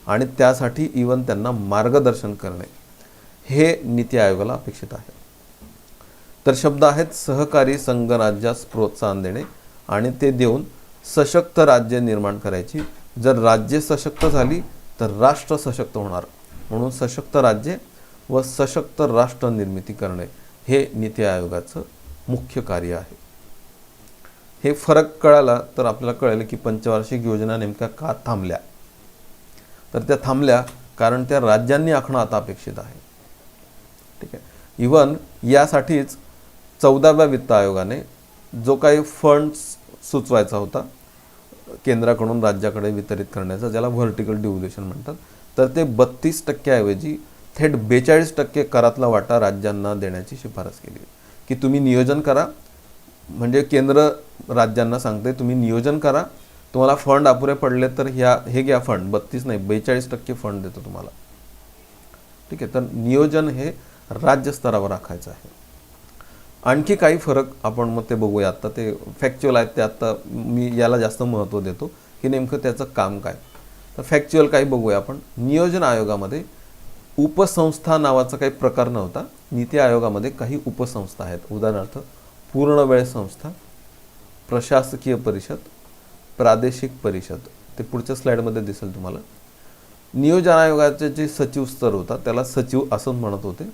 आणि त्यासाठी इवन त्यांना मार्गदर्शन करणे, हे नीती आयोगाला अपेक्षित आहे. तर शब्द आहेत सहकारी संघराज्यास प्रोत्साहन देणे आणि ते देऊन सशक्त राज्य निर्माण करायची. जर राज्ये सशक्त झाली तर राष्ट्र सशक्त होणार. म्हणून सशक्त राज्ये व सशक्त राष्ट्र निर्मिती करणे हे नीती आयोगाचं मुख्य कार्य आहे. हे फरक कळाला तर आपल्याला कळेल की पंचवार्षिक योजना नेमक्या का थांबल्या. तर त्या थांबल्या कारण त्या राज्यांनी आखणं आता अपेक्षित आहे. ठीक आहे. इवन यासाठीच 14व्या वित्त आयोगाने जो काही फंड्स सुचवायचा होता केंद्राकडून राज्याकडे वितरित करण्याचा, ज्याला व्हर्टिकल डिव्होल्युशन म्हणतात, तर ते 32% ऐवजी थेट 42% करातला वाटा राज्यांना देण्याची शिफारस केली की तुम्ही नियोजन करा. म्हणजे केंद्र राज्यांना सांगते तुम्ही नियोजन करा, तुम्हाला फंड अपुरे पडले तर हे घ्या फंड, 32 नाही 42% फंड देतो तुम्हाला. ठीक आहे. तर नियोजन हे राज्य स्तरावर राखायचं आहे. आणखी काही फरक आपण मग ते बघूया. आता ते फॅक्च्युअल आहेत, ते आता मी याला जास्त महत्त्व देतो की नेमकं त्याचं काम काय. तर फॅक्च्युअल काही बघूया आपण. नियोजन आयोगामध्ये उपसंस्था नावाचा काही प्रकार नव्हता. नीती आयोगामध्ये काही उपसंस्था आहेत. उदाहरणार्थ पूर्णवेळ संस्था, प्रशासकीय परिषद, प्रादेशिक परिषद. ते पुढच्या स्लाईडमध्ये दिसेल तुम्हाला. नियोजन आयोगाचे जे सचिव स्तर होता त्याला सचिव असंच म्हणत होते.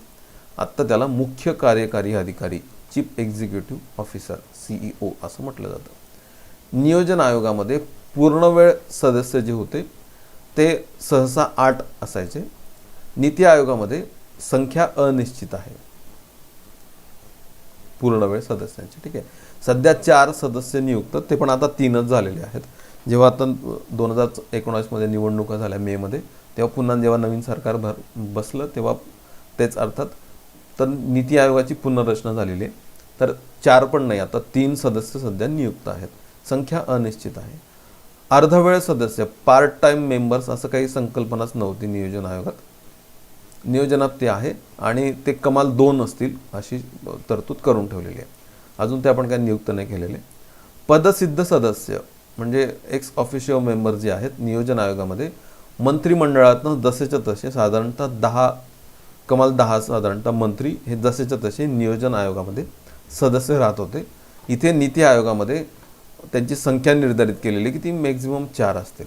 आत्ता त्याला मुख्य कार्यकारी अधिकारी, चीफ एक्झिक्युटिव्ह ऑफिसर, CEO असं म्हटलं जातं. नियोजन आयोगामध्ये पूर्णवेळ सदस्य जे होते ते सहसा 8 असायचे. नीती आयोगामध्ये संख्या अनिश्चित आहे पूर्ण वेळ सदस्यांची. ठीक आहे, सध्या 4 सदस्य नियुक्त, ते पण आता 3च झालेले आहेत. जेव्हा आता 2019 मध्ये निवडणुका झाल्या मेमध्ये, तेव्हा पुन्हा जेव्हा नवीन सरकार बसलं तेव्हा तेच अर्थात तर नीती आयोगाची पुनर्रचना झालेली आहे. तर 4 पण नाही, आता 3 सदस्य सध्या नियुक्त आहेत. संख्या अनिश्चित आहे. अर्धवेळ सदस्य, पार्ट टाइम मेंबर्स असं काही संकल्पनाच नव्हती नियोजन आयोगात. नियोजनात ते आहे आणि ते कमाल 2 असतील अशी तरतूद करून ठेवलेली आहे. अजून ते आपण काही नियुक्त नाही केलेले. पदसिद्ध सदस्य म्हणजे एक्स ऑफिशियो मेंबर जे आहेत नियोजन आयोगामध्ये, मंत्रिमंडळातून जसेच्या तसे साधारणतः कमाल 10 साधारणतः मंत्री हे जसेच्या तसे नियोजन आयोगामध्ये सदस्य राहत होते. इथे नीती आयोगामध्ये त्यांची संख्या निर्धारित केलेली की ती मॅक्झिमम 4 असतील.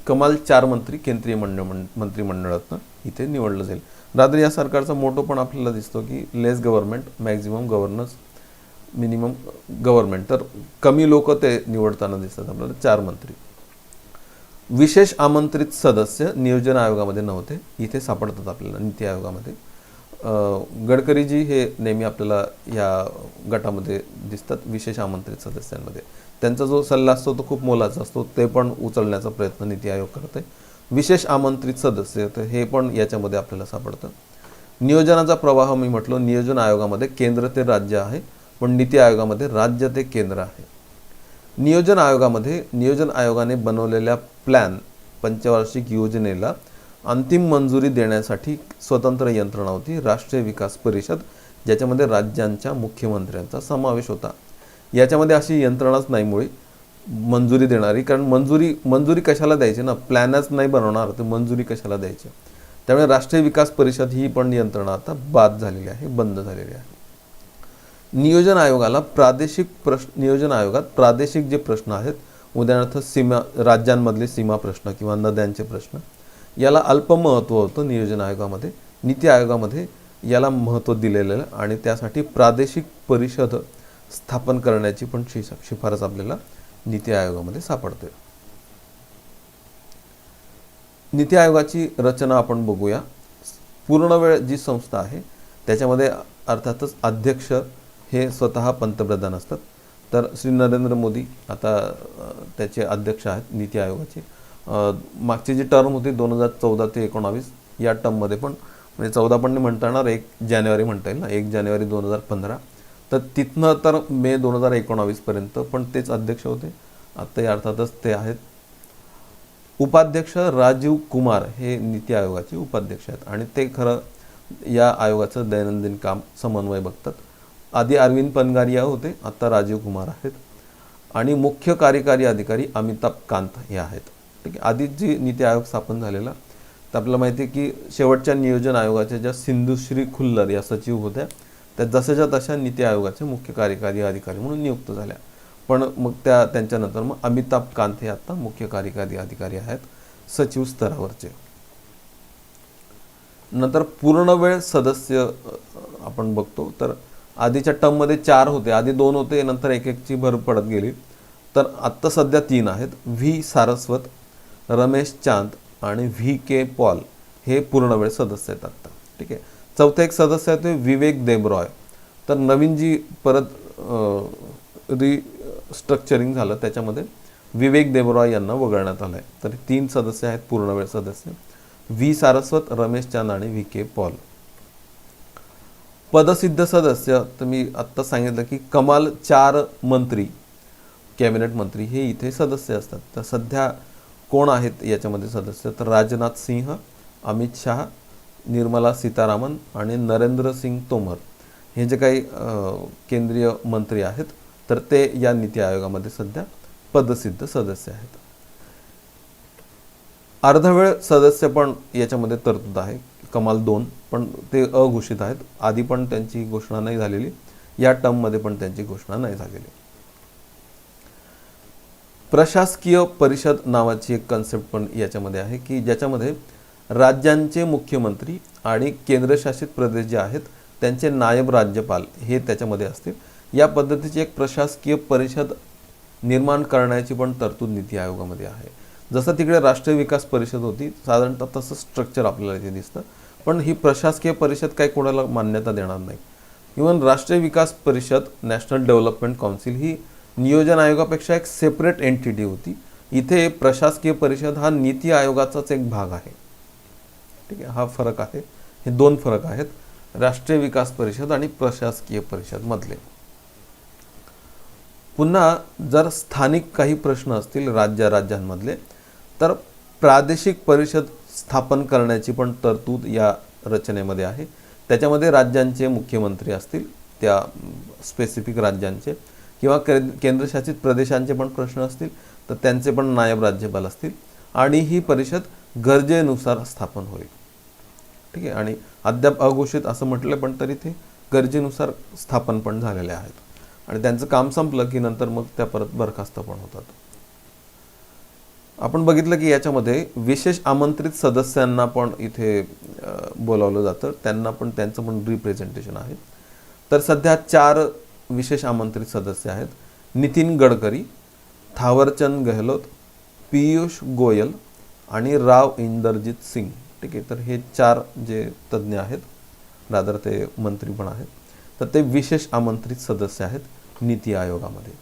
कमाल 4 मंत्री केंद्रीय मंत्रिमंडळातून इथे निवडलं जाईल. रादर या सरकारचा मोटो पण आपल्याला दिसतो की less government maximum governance minimum government. तर कमी लोक ते निवडताना दिसतात आपल्याला 4 मंत्री. विशेष आमंत्रित सदस्य नियोजन आयोगामध्ये नव्हते, इथे सापडतात आपल्याला नीती आयोगामध्ये. गडकरीजी हे नेहमी आपल्याला या गटामध्ये दिसतात विशेष आमंत्रित सदस्यांमध्ये. त्यांचा जो सल्ला असतो तो खूप मोलाचा असतो, ते पण उचलण्याचा प्रयत्न नीती आयोग करते. विशेष आमंत्रित सदस्य तर हे पण याच्यामध्ये आपल्याला सापडतं. नियोजनाचा प्रवाह मी म्हटलो, नियोजन आयोगामध्ये केंद्र ते राज्य आहे, पण नीती आयोगामध्ये राज्य ते केंद्र आहे. नियोजन आयोगाने बनवलेल्या प्लॅन पंचवार्षिक योजनेला अंतिम मंजुरी देण्यासाठी स्वतंत्र यंत्रणा होती, राष्ट्रीय विकास परिषद, ज्याच्यामध्ये राज्यांच्या मुख्यमंत्र्यांचा समावेश होता. याच्यामध्ये अशी यंत्रणाच नाही मुळे मंजुरी देणारी, कारण मंजुरी कशाला द्यायची ना, प्लॅनच नाही बनवणार तर मंजुरी कशाला द्यायची. त्यामुळे राष्ट्रीय विकास परिषद ही पण यंत्रणा आता बाद झालेली आहे, बंद झालेली आहे. नियोजन आयोगात प्रादेशिक जे प्रश्न आहेत, उदाहरणार्थ राज्यांमधले सीमा प्रश्न किंवा नद्यांचे प्रश्न, याला अल्प महत्त्व होतं नियोजन आयोगामध्ये. नीती आयोगामध्ये याला महत्त्व दिलेलं आहे आणि त्यासाठी प्रादेशिक परिषद स्थापन करण्याची पण शिफारस आपल्याला नीती आयोगामध्ये सापडते. नीती आयोगाची रचना आपण बघूया. पूर्ण वेळ जी संस्था आहे त्याच्यामध्ये अर्थातच अध्यक्ष हे स्वतः पंतप्रधान असतात. तर श्री नरेंद्र मोदी आता त्याचे अध्यक्ष आहेत नीती आयोगाचे. मागची जी टर्म होती 2014 ते 19, या टर्ममध्ये पण म्हणजे 14 पण नाही म्हणता येणार, 1 जानेवारी म्हणता येईल ना, 1 जानेवारी 2015. तर तिथनं तर मे 2019 पर्यंत पण तेच अध्यक्ष होते. आता अर्थातच ते आहेत. उपाध्यक्ष राजीव कुमार हे नीती आयोगाचे उपाध्यक्ष आहेत आणि ते खरं या आयोगाचं दैनंदिन काम समन्वय बघतात. आधी अरविंद पनगारिया होते, आता राजीव कुमार आहेत. आणि मुख्य कार्यकारी अधिकारी अमिताभ कांत हे आहेत. ठीक आहे, आधी जी नीती आयोग स्थापन झालेला तर आपल्याला माहिती आहे की शेवटच्या नियोजन आयोगाच्या ज्या सिंधुश्री खुल्लर या सचिव होत्या, त्या जशाच्या तशा नीती आयोगाचे मुख्य कार्यकारी अधिकारी म्हणून नियुक्त झाल्या. पण मग त्यांच्यानंतर मग अमिताभ कांत हे आता मुख्य कार्यकारी अधिकारी आहेत सचिव स्तरावरचे. नंतर पूर्ण वेळ सदस्य आपण बघतो तर आधीच्या टर्ममध्ये 4 होते, आधी 2 होते, नंतर एक-एकची भर पडत गेली. तर आत्ता सध्या 3 आहेत. व्ही सारस्वत, रमेश चांद आणि व्ही के पॉल हे पूर्ण वेळ सदस्य आहेत आत्ता. ठीक आहे, चौथा एक सदस्य आहे ते विवेक देबरॉय. तर नवीन जी परत रिस्ट्रक्चरिंग झालं त्याच्यामध्ये विवेक देबरॉय यांना वगळण्यात आलं आहे. तर 3 सदस्य आहेत पूर्ण वेळ सदस्य, व्ही सारस्वत, रमेश चांद आणि व्ही के पॉल. पदसिद्ध सदस्य तर मी आत्ता सांगितलं की कमाल 4 मंत्री कॅबिनेट मंत्री हे इथे सदस्य असतात. तर सध्या कोण आहेत याच्यामध्ये सदस्य, तर राजनाथ सिंह, अमित शाह, निर्मला सीतारामन आणि नरेंद्र सिंग तोमर हे जे काही केंद्रीय मंत्री आहेत तर ते या नीती आयोगामध्ये सध्या पदसिद्ध सदस्य आहेत. अर्धवेळ सदस्य पण याच्यामध्ये तरतूद आहे, कमाल 2, पण ते अघोषित आहेत. आधी पण त्यांची घोषणा नाही झालेली, या टर्ममध्ये पण त्यांची घोषणा नाही झालेली. प्रशासकीय परिषद नावाची एक कन्सेप्ट पण याच्यामध्ये आहे की ज्याच्यामध्ये राज्यांचे मुख्यमंत्री आणि केंद्रशासित प्रदेश जे आहेत त्यांचे नायब राज्यपाल हे त्याच्यामध्ये असतील. या पद्धतीची एक प्रशासकीय परिषद निर्माण करण्याची पण तरतूद नीती आयोगामध्ये आहे. जसं तिकडे राष्ट्रीय विकास परिषद होती साधारणतः तसं स्ट्रक्चर आपल्याला इथे दिसतं. पण ही प्रशासकीय परिषद काही कोणाला मान्यता देणार नाही. इवन राष्ट्रीय विकास परिषद नॅशनल डेव्हलपमेंट काउन्सिल ही नियोजन आयोगापेक्षा एक सेपरेट एंटिटी होती. इथे प्रशासकीय परिषद हा नीती आयोगाचाच एक भाग आहे. ठीक आहे, हा फरक आहे. हे दोन फरक आहेत राष्ट्रीय विकास परिषद आणि प्रशासकीय परिषद मधले. पुन्हा जर स्थानिक काही प्रश्न असतील राज्यांमधले तर प्रादेशिक परिषद स्थापन करण्याची पण तरतूद या रचनेमध्ये आहे. त्याच्यामध्ये राज्यांचे मुख्यमंत्री असतील, त्या स्पेसिफिक राज्यांचे किंवा केंद्रशासित प्रदेशांचे पण प्रश्न असतील तर त्यांचे पण नायब राज्यपाल असतील आणि ही परिषद गरजेनुसार स्थापन होईल. ठीक आहे, आणि अद्याप अघोषित असं म्हटलं पण तरी ते गरजेनुसार स्थापन पण झालेले आहेत आणि त्यांचं काम संपलं की नंतर मग त्या परत बरखास्त पण होतात. आपण बघितलं की याच्यामध्ये विशेष आमंत्रित सदस्यांना पण इथे बोलावलं जातं, त्यांना पण त्यांचं पण रिप्रेझेंटेशन आहे. तर सध्या 4 विशेष आमंत्रित सदस्य आहेत. नितीन गडकरी, थावरचंद गेहलोत, पीयूष गोयल आणि राव इंदरजीत सिंग. ठीक आहे, तर हे 4 जे तज्ज्ञ आहेत, रादर ते मंत्री पण आहेत, तर ते विशेष आमंत्रित सदस्य आहेत नीती आयोगामध्ये.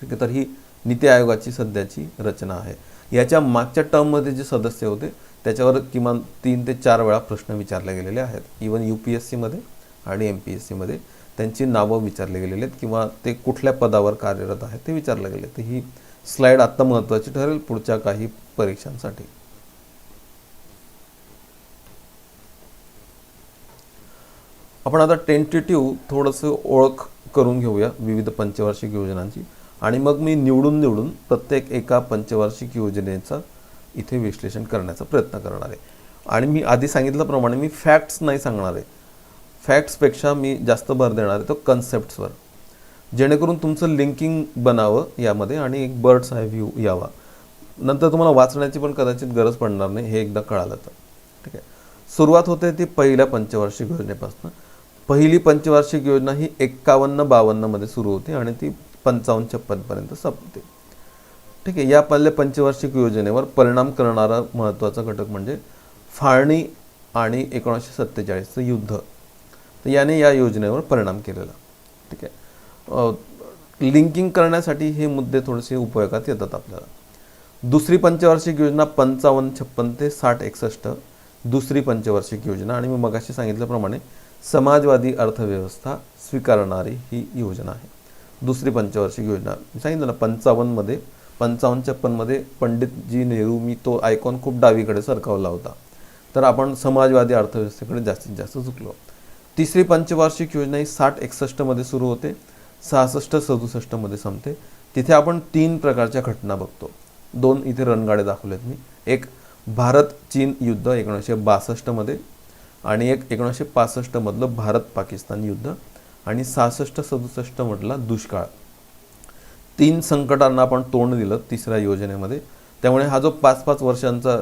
ठीक आहे, तर ही नीती आयोगाची सध्याची रचना आहे. याच्या मागच्या टर्ममध्ये जे सदस्य होते त्याच्यावर किमान 3 ते 4 वेळा प्रश्न विचारले गेलेले आहेत. इवन UPSCमध्ये आणि MPSCमध्ये त्यांची नावं विचारले गेलेले आहेत किंवा ते कुठल्या पदावर कार्यरत आहेत ते विचारले गेले. तर ही स्लाइड आत्ता महत्त्वाची ठरेल पुढच्या काही परीक्षांसाठी. आपण आता टेंटेटिव्ह थोडंसं ओळख करून घेऊया विविध पंचवार्षिक योजनांची आणि मग मी निवडून प्रत्येक एका पंचवार्षिक योजनेचा इथे विश्लेषण करण्याचा प्रयत्न करणार आहे. आणि मी आधी सांगितल्याप्रमाणे मी फॅक्ट्स नाही सांगणार आहे. फॅक्ट्सपेक्षा मी जास्त भर देणार आहे तो कन्सेप्ट्सवर, जेणेकरून तुमचं लिंकिंग बनावं यामध्ये आणि एक बर्ड्स आय व्ह्यू यावा. नंतर तुम्हाला वाचण्याची पण कदाचित गरज पडणार नाही हे एकदा कळालं तर. ठीक आहे, सुरुवात होते ती पहिल्या पंचवार्षिक योजनेपासून. पहिली पंचवार्षिक योजना ही 51-52 मध्ये सुरू होते आणि ती 55-56 पर्यंत संपते. ठीक आहे, या पहिल्या पंचवार्षिक योजनेवर परिणाम करणारा महत्त्वाचा घटक म्हणजे फाळणी आणि 1947चं युद्ध. तर याने या योजनेवर परिणाम केलेला. ठीक आहे, लिंकिंग करण्यासाठी हे मुद्दे थोडेसे उपयोगात येतात आपल्याला. दुसरी पंचवार्षिक योजना 55-56 ते 60-61 दुसरी पंचवार्षिक योजना आणि मी मगाशी सांगितल्याप्रमाणे समाजवादी अर्थव्यवस्था स्वीकारणारी ही योजना आहे. दुसरी पंचवार्षिक योजना मी सांगितलं ना 55-56 मध्ये पंडितजी नेहरू मी तो आयकॉन खूप डावीकडे सरकवला होता, तर आपण समाजवादी अर्थव्यवस्थेकडे जास्तीत जास्त झुकलो. तिसरी पंचवार्षिक योजना ही 60-61 मध्ये सुरू होते, 66-67 मध्ये संपते. तिथे आपण 3 प्रकारच्या घटना बघतो. 2 इथे रणगाडे दाखवलेत मी. एक भारत चीन युद्ध 1962 मध्ये आणि एक 1965 मधलं भारत पाकिस्तान युद्ध आणि 66-67 मधला दुष्काळ. 3 संकटांना आपण तोंड दिलं तिसऱ्या योजनेमध्ये. त्यामुळे हा जो 5-5 वर्षांचा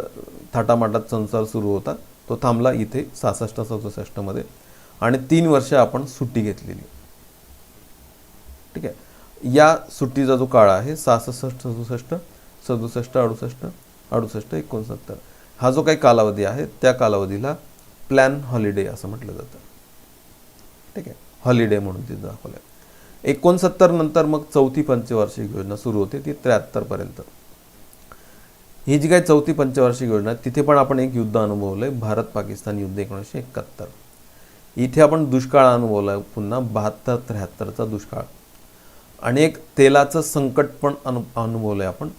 थाटामाटात संसार सुरू होता तो थांबला इथे 66-67 मध्ये आणि 3 वर्ष आपण सुट्टी घेतलेली. ठीक आहे, या सुट्टीचा जो काळ आहे 66-67, 67-68, 68-69 हा जो काही कालावधी आहे त्या कालावधीला प्लॅन हॉलिडे असं म्हटलं जातं. ठीक आहे, हॉलिडे म्हणून तिथं दाखवलं. 69 नंतर मग चौथी पंचवार्षिक योजना सुरू होते ती 73 पर्यंत. ही जी काही चौथी पंचवार्षिक योजना आहे तिथे पण आपण एक युद्ध अनुभवलंय, भारत पाकिस्तान युद्ध 1971. इथे आपण दुष्काळ अनुभवलाय, पुन्हा 72-73चा दुष्काळ आणि एक तेलाचं संकट पण अनुभवलंय आपण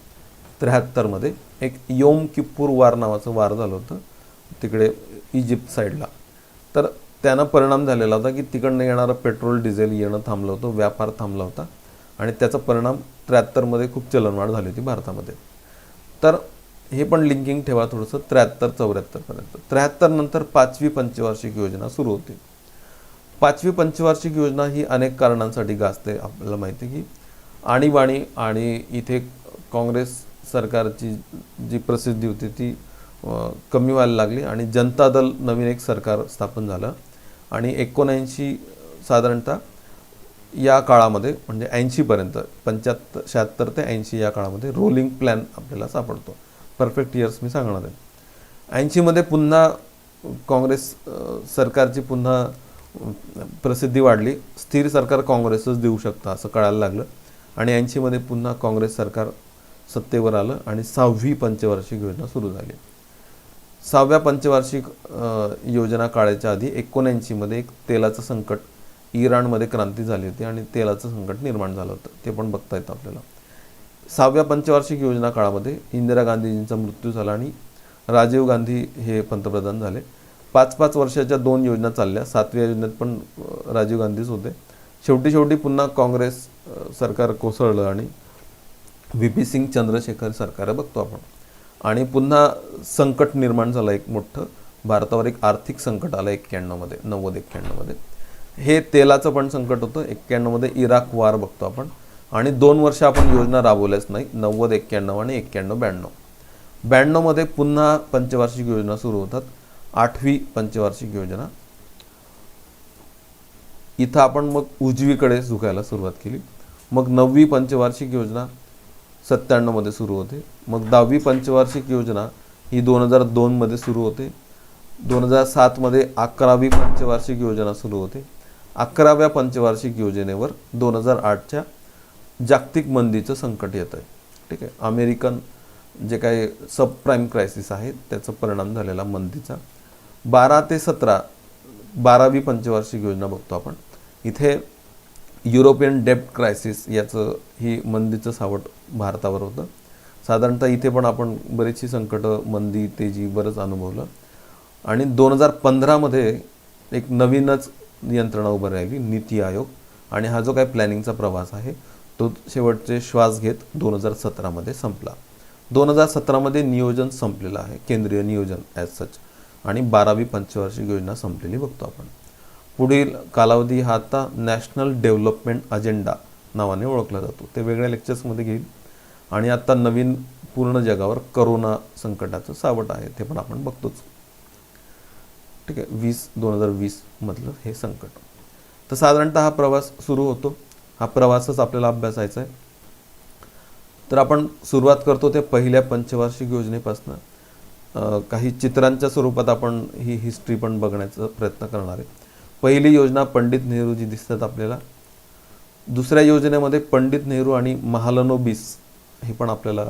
73 मध्ये. एक योम किप्पूर वार नावाचं वार झालं होतं तिकडे इजिप्त साईडला. तर त्यानं परिणाम झालेला होता की तिकडनं येणारं पेट्रोल डिझेल येणं थांबलं होतं, व्यापार थांबला होता आणि त्याचा परिणाम 73 मध्ये खूप चलनवाढ झाली होती भारतामध्ये. तर हे पण लिंकिंग ठेवा थोडंसं 73-74 पर्यंत. 73 नंतर 5वी पंचवार्षिक योजना सुरू होते. 5वी पंचवार्षिक योजना ही अनेक कारणांसाठी गाजते. आपल्याला माहिती आहे की आणीबाणी आणि इथे काँग्रेस सरकारची जी प्रसिद्धी होती ती कमी व्हायला लागली आणि जनता दल नवीन एक सरकार स्थापन झालं आणि 79 साधारणतः या काळामध्ये म्हणजे 80 पर्यंत 76 ते 80 या काळामध्ये रोलिंग प्लॅन आपल्याला सापडतो. परफेक्ट इयर्स मी सांगणार आहे. 80मध्ये पुन्हा काँग्रेस सरकारची पुन्हा प्रसिद्धी वाढली. स्थिर सरकार काँग्रेसच देऊ शकतं असं कळायला लागलं आणि 80मध्ये पुन्हा काँग्रेस सरकार सत्तेवर आलं आणि 6वी पंचवार्षिक योजना सुरू झाली. 6व्या पंचवार्षिक योजना काळाच्या आधी 79मध्ये एक तेलाचं संकट, इराणमध्ये क्रांती झाली होती आणि तेलाचं संकट निर्माण झालं होतं, ते पण बघता येतं आपल्याला. 6व्या पंचवार्षिक योजना काळामध्ये इंदिरा गांधीजींचा मृत्यू झाला आणि राजीव गांधी हे पंतप्रधान झाले. 5-5 वर्षाच्या 2 योजना चालल्या. 7व्या योजनेत पण राजीव गांधीच होते. शेवटी पुन्हा काँग्रेस सरकार कोसळलं आणि VP सिंग चंद्रशेखर सरकार बघतो आपण. आणि पुन्हा संकट निर्माण झालं एक मोठं, भारतावर एक आर्थिक संकट आलं 91मध्ये, 90-91मध्ये. हे तेलाचं पण संकट होतं. 91मध्ये इराक वार बघतो आपण आणि 2 वर्ष आपण योजना राबवल्याच नाही, 90-91 आणि 91-92. 92मध्ये पुन्हा पंचवार्षिक योजना सुरू होतात. 8वी पंचवार्षिक योजना. इथं आपण मग उजवीकडे झुकायला सुरुवात केली. मग 9वी पंचवार्षिक योजना 97मध्ये सुरू होते. मग 10वी पंचवार्षिक योजना ही 2002मध्ये सुरू होते. 2007मध्ये 11वी पंचवार्षिक योजना सुरू होते. 11व्या पंचवार्षिक योजनेवर 2008च्या जागतिक मंदीचं संकट येतं आहे. ठीक आहे, अमेरिकन जे काही सबप्राईम क्रायसिस आहे त्याचा परिणाम झालेला मंदीचा. 12 ते 17 12वी पंचवार्षिक योजना बघतो आपण. इथे युरोपियन डेब्ट क्रायसिस याचं ही मंदीचं सावट भारतावर होतं. साधारणतः इथे पण आपण बरीचशी संकटं, मंदी, तेजी बरंच अनुभवलं. आणि 2015मध्ये एक नवीनच यंत्रणा उभं राहिली, नीती आयोग. आणि हा जो काही प्लॅनिंगचा प्रवास आहे तो शेवटचे श्वास घेत 2017मध्ये संपला. 2017मध्ये नियोजन संपलेलं आहे, केंद्रीय नियोजन ॲज सच. आणि 12वी पंचवार्षिक योजना संपलेली बघतो आपण. पुढील कालावधी हा आता नॅशनल डेव्हलपमेंट अजेंडा नावाने ओळखला जातो. ते वेगळ्या लेक्चर्समध्ये घेईल. आणि आत्ता नवीन पूर्ण जगावर करोना संकटाचं सावट आहे, ते पण आपण बघतोच. ठीक आहे, 2020 मधलं हे संकट. तर साधारणतः हा प्रवास सुरू होतो. हा प्रवासच आपल्याला अभ्यासायचा आहे. तर आपण सुरुवात करतो ते पहिल्या पंचवार्षिक योजनेपासून. काही चित्रांच्या स्वरूपात आपण ही हिस्ट्री पण बघण्याचा प्रयत्न करणार आहे. पहिली योजना पंडित नेहरूजी दिसतात आपल्याला. दुसऱ्या योजनेमध्ये पंडित नेहरू आणि महालनोबिस हे पण आपल्याला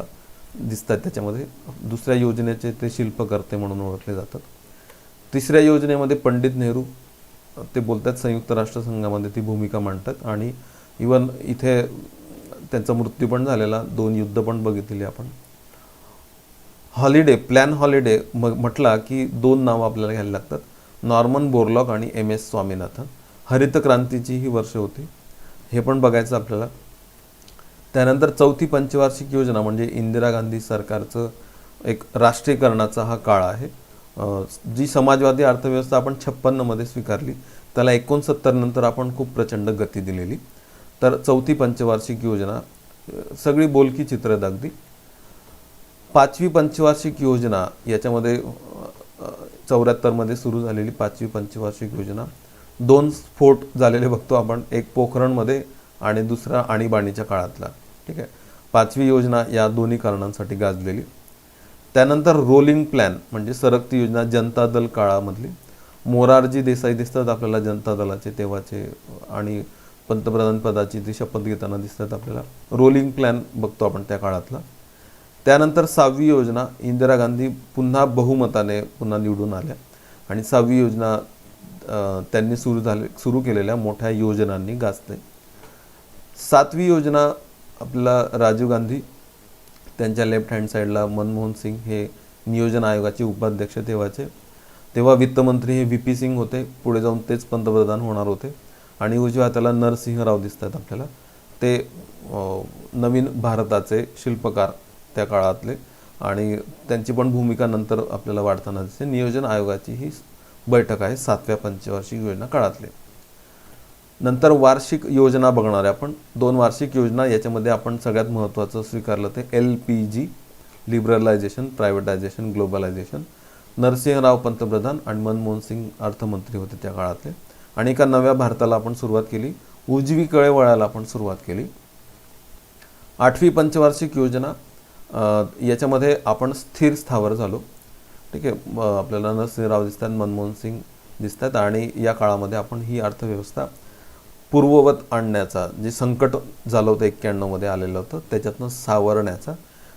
दिसतात त्याच्यामध्ये. दुसऱ्या योजनेचे ते शिल्पकर्ते म्हणून ओळखले जातात. तिसऱ्या योजनेमध्ये पंडित नेहरू ते बोलतात संयुक्त राष्ट्रसंघामध्ये ती भूमिका मांडतात आणि इवन इथे त्यांचा मृत्यू पण झालेला, 2 युद्ध पण बघितलेली आपण. हॉलिडे, प्लॅन हॉलिडे म्हटला की 2 नावं आपल्याला घ्यायला लागतात, नॉर्मन बोरलॉग आणि MS स्वामीनाथन. हरित क्रांतीची ही वर्ष होती, हे पण बघायचं आपल्याला. त्यानंतर 4थी पंचवार्षिक योजना म्हणजे इंदिरा गांधी सरकारचं एक राष्ट्रीयकरणाचा हा काळ आहे. जी समाजवादी अर्थव्यवस्था आपण 56मध्ये स्वीकारली, त्याला 69 नंतर आपण खूप प्रचंड गती दिलेली. तर 4थी पंचवार्षिक योजना सगळी बोलकी चित्र आहेत अगदी. 5वी पंचवार्षिक योजना याच्यामध्ये 74मध्ये सुरू झालेली 5वी पंचवार्षिक योजना. 2 स्फोट झालेले बघतो आपण, एक पोखरणमध्ये आणि दुसरा आणीबाणीच्या काळातला. ठीक आहे, 5वी योजना या दोन्ही कारणांसाठी गाजलेली. त्यानंतर रोलिंग प्लॅन म्हणजे सरकती योजना जनता दल काळामधली. मोरारजी देसाई दिसतात आपल्याला जनता दलाचे तेव्हाचे आणि पंतप्रधान पदाची ती शपथ घेताना दिसतात आपल्याला. रोलिंग प्लॅन बघतो आपण त्या काळातला. त्यानंतर 6वी योजना इंदिरा गांधी पुन्हा बहुमताने पुन्हा निवडून आल्या आणि 6वी योजना त्यांनी सुरू केलेल्या मोठ्या योजनांनी गाजते. 7वी योजना आपल्याला राजीव गांधी, त्यांच्या लेफ्ट हँड साईडला मनमोहन सिंग हे नियोजन आयोगाचे उपाध्यक्ष तेव्हाचे. तेव्हा वित्तमंत्री हे VP सिंग होते, पुढे जाऊन तेच पंतप्रधान होणार होते. आणि उजव्या हाताला नरसिंह राव दिसतात आपल्याला, ते नवीन भारताचे शिल्पकार त्या काळातले आणि त्यांची पण भूमिका नंतर आपल्याला वाढताना दिसते. नियोजन आयोगाची ही बैठक आहे 7व्या पंचवार्षिक योजना काळातले. नंतर वार्षिक योजना बघणार आहे आपण. 2 वार्षिक योजना, याच्यामध्ये आपण सगळ्यात महत्त्वाचं स्वीकारलं ते LPG, liberalisation, privatisation, globalisation. Narasimha Rao पंतप्रधान आणि मनमोहन सिंग अर्थमंत्री होते त्या काळातले. आणि एका नव्या भारताला आपण सुरुवात केली, उजवीकडे वळायला आपण सुरुवात केली. 8वी पंचवार्षिक योजना याच्यामध्ये आपण स्थिर स्थावर झालो. ठीक आहे, आपल्याला नरसिंहराव दिसत आहेत, मनमोहन सिंग दिसत आहेत आणि या काळामध्ये आपण ही अर्थव्यवस्था पूर्ववत आणण्याचा, जे संकट झालं होतं 91मध्ये आलेलं होतं त्याच्यातनं सावरण्याचा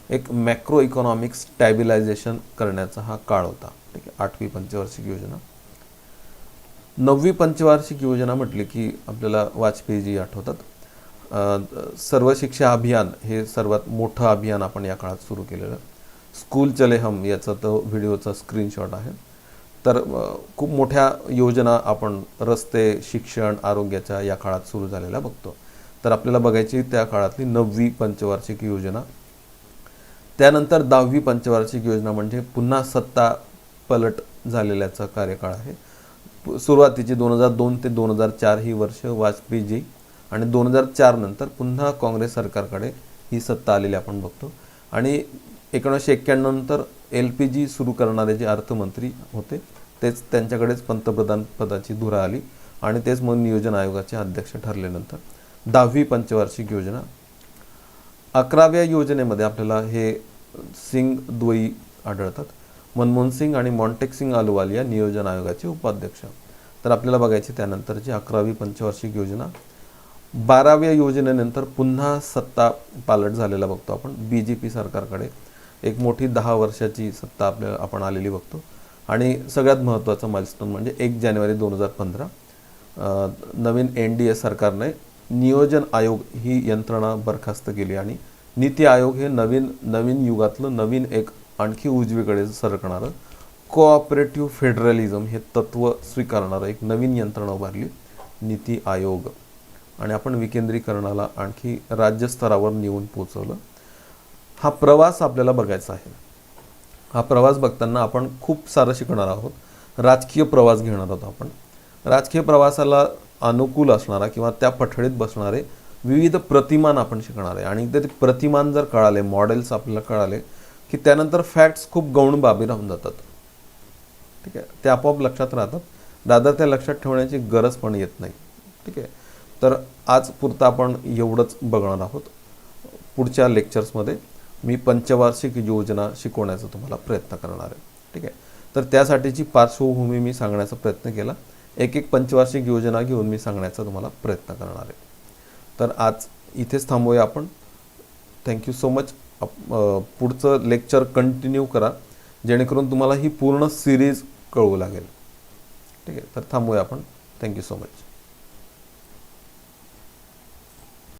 एक मॅक्रो इकॉनॉमिक स्टॅबिलायझेशन करण्याचा हा काळ होता. ठीक आहे, 8वी पंचवार्षिक योजना. 9वी पंचवार्षिक योजना म्हटली की आपल्याला वाजपेयीजी आठवतात. सर्व शिक्षा अभियान हे सर्वात मोठं अभियान आपण या काळात सुरू केलेलं. स्कूल चले हम याचा तो व्हिडिओचा स्क्रीनशॉट आहे. तर खूप मोठ्या योजना आपण रस्ते, शिक्षण, आरोग्याच्या या काळात सुरू झालेल्या बघतो. तर आपल्याला बघायची त्या काळातली 9वी पंचवार्षिक योजना. त्यानंतर 10वी पंचवार्षिक योजना म्हणजे पुन्हा सत्ता पलट झालेल्याचा कार्यकाळ आहे. सुरुवातीची 2002 ते 2004 ही वर्ष वाजपेयीजी आणि 2004 नंतर पुन्हा काँग्रेस सरकारकडे ही सत्ता आलेली आपण बघतो. आणि 1991 नंतर LPG सुरू करणारे जे अर्थमंत्री होते तेच त्यांच्याकडेच पंतप्रधान पदाची धुरा आली आणि तेच मग नियोजन आयोगाचे अध्यक्ष ठरल्यानंतर 10वी पंचवार्षिक योजना. 11व्या योजनेमध्ये आपल्याला हे सिंग द्वयी आढळतात, मनमोहन सिंग आणि मॉन्टेक अहलुवालिया नियोजन आयोगाचे उपाध्यक्ष. तर आपल्याला बघायची त्यानंतरची 11वी पंचवार्षिक योजना. 12व्या योजनेनंतर पुन्हा सत्ता पालट झालेला बघतो आपण. BJP सरकारकडे एक मोठी 10 वर्षाची सत्ता आपण आलेली बघतो. आणि सगळ्यात महत्त्वाचा माइलस्टोन म्हणजे 1 जानेवारी 2015 नवीन NDA सरकारने नियोजन आयोग ही यंत्रणा बरखास्त केली आणि नीती आयोग हे नवीन युगातलं नवीन एक आणखी उजवीकडे सरकणारं कोऑपरेटिव्ह फेडरलिझम हे तत्त्व स्वीकारणारं एक नवीन यंत्रणा उभारली, नीती आयोग. आणि आपण विकेंद्रीकरणाला आणखी राज्यस्तरावर नेऊन पोचवलं. हा प्रवास आपल्याला बघायचा आहे. हा प्रवास बघताना आपण खूप सारं शिकणार आहोत. राजकीय प्रवास घेणार आहोत आपण. राजकीय प्रवासाला अनुकूल असणारा किंवा त्या पठडीत बसणारे विविध प्रतिमान आपण शिकणार आहे. आणि ते प्रतिमान जर कळाले, मॉडेल्स आपल्याला कळाले की त्यानंतर फॅक्ट्स खूप गौण बाबी राहून जातात. ठीक आहे, ते आपोआप लक्षात राहतात. दादा त्या लक्षात ठेवण्याची गरज पण येत नाही. ठीक आहे, तर आज पुरतं आपण एवढंच बघणार आहोत. पुढच्या लेक्चर्समध्ये मी पंचवार्षिक योजना शिकवण्याचा तुम्हाला प्रयत्न करणार आहे. ठीक आहे, तर त्यासाठीची पार्श्वभूमी मी सांगण्याचा प्रयत्न केला. एक पंचवार्षिक योजना घेऊन मी सांगण्याचा तुम्हाला प्रयत्न करणार आहे. तर आज इथेच थांबूया आपण. Thank you so much. पुढचं लेक्चर कंटिन्यू करा जेणेकरून तुम्हाला ही पूर्ण सिरीज कळू लागेल. ठीक आहे, तर थांबूया आपण. Thank you so much.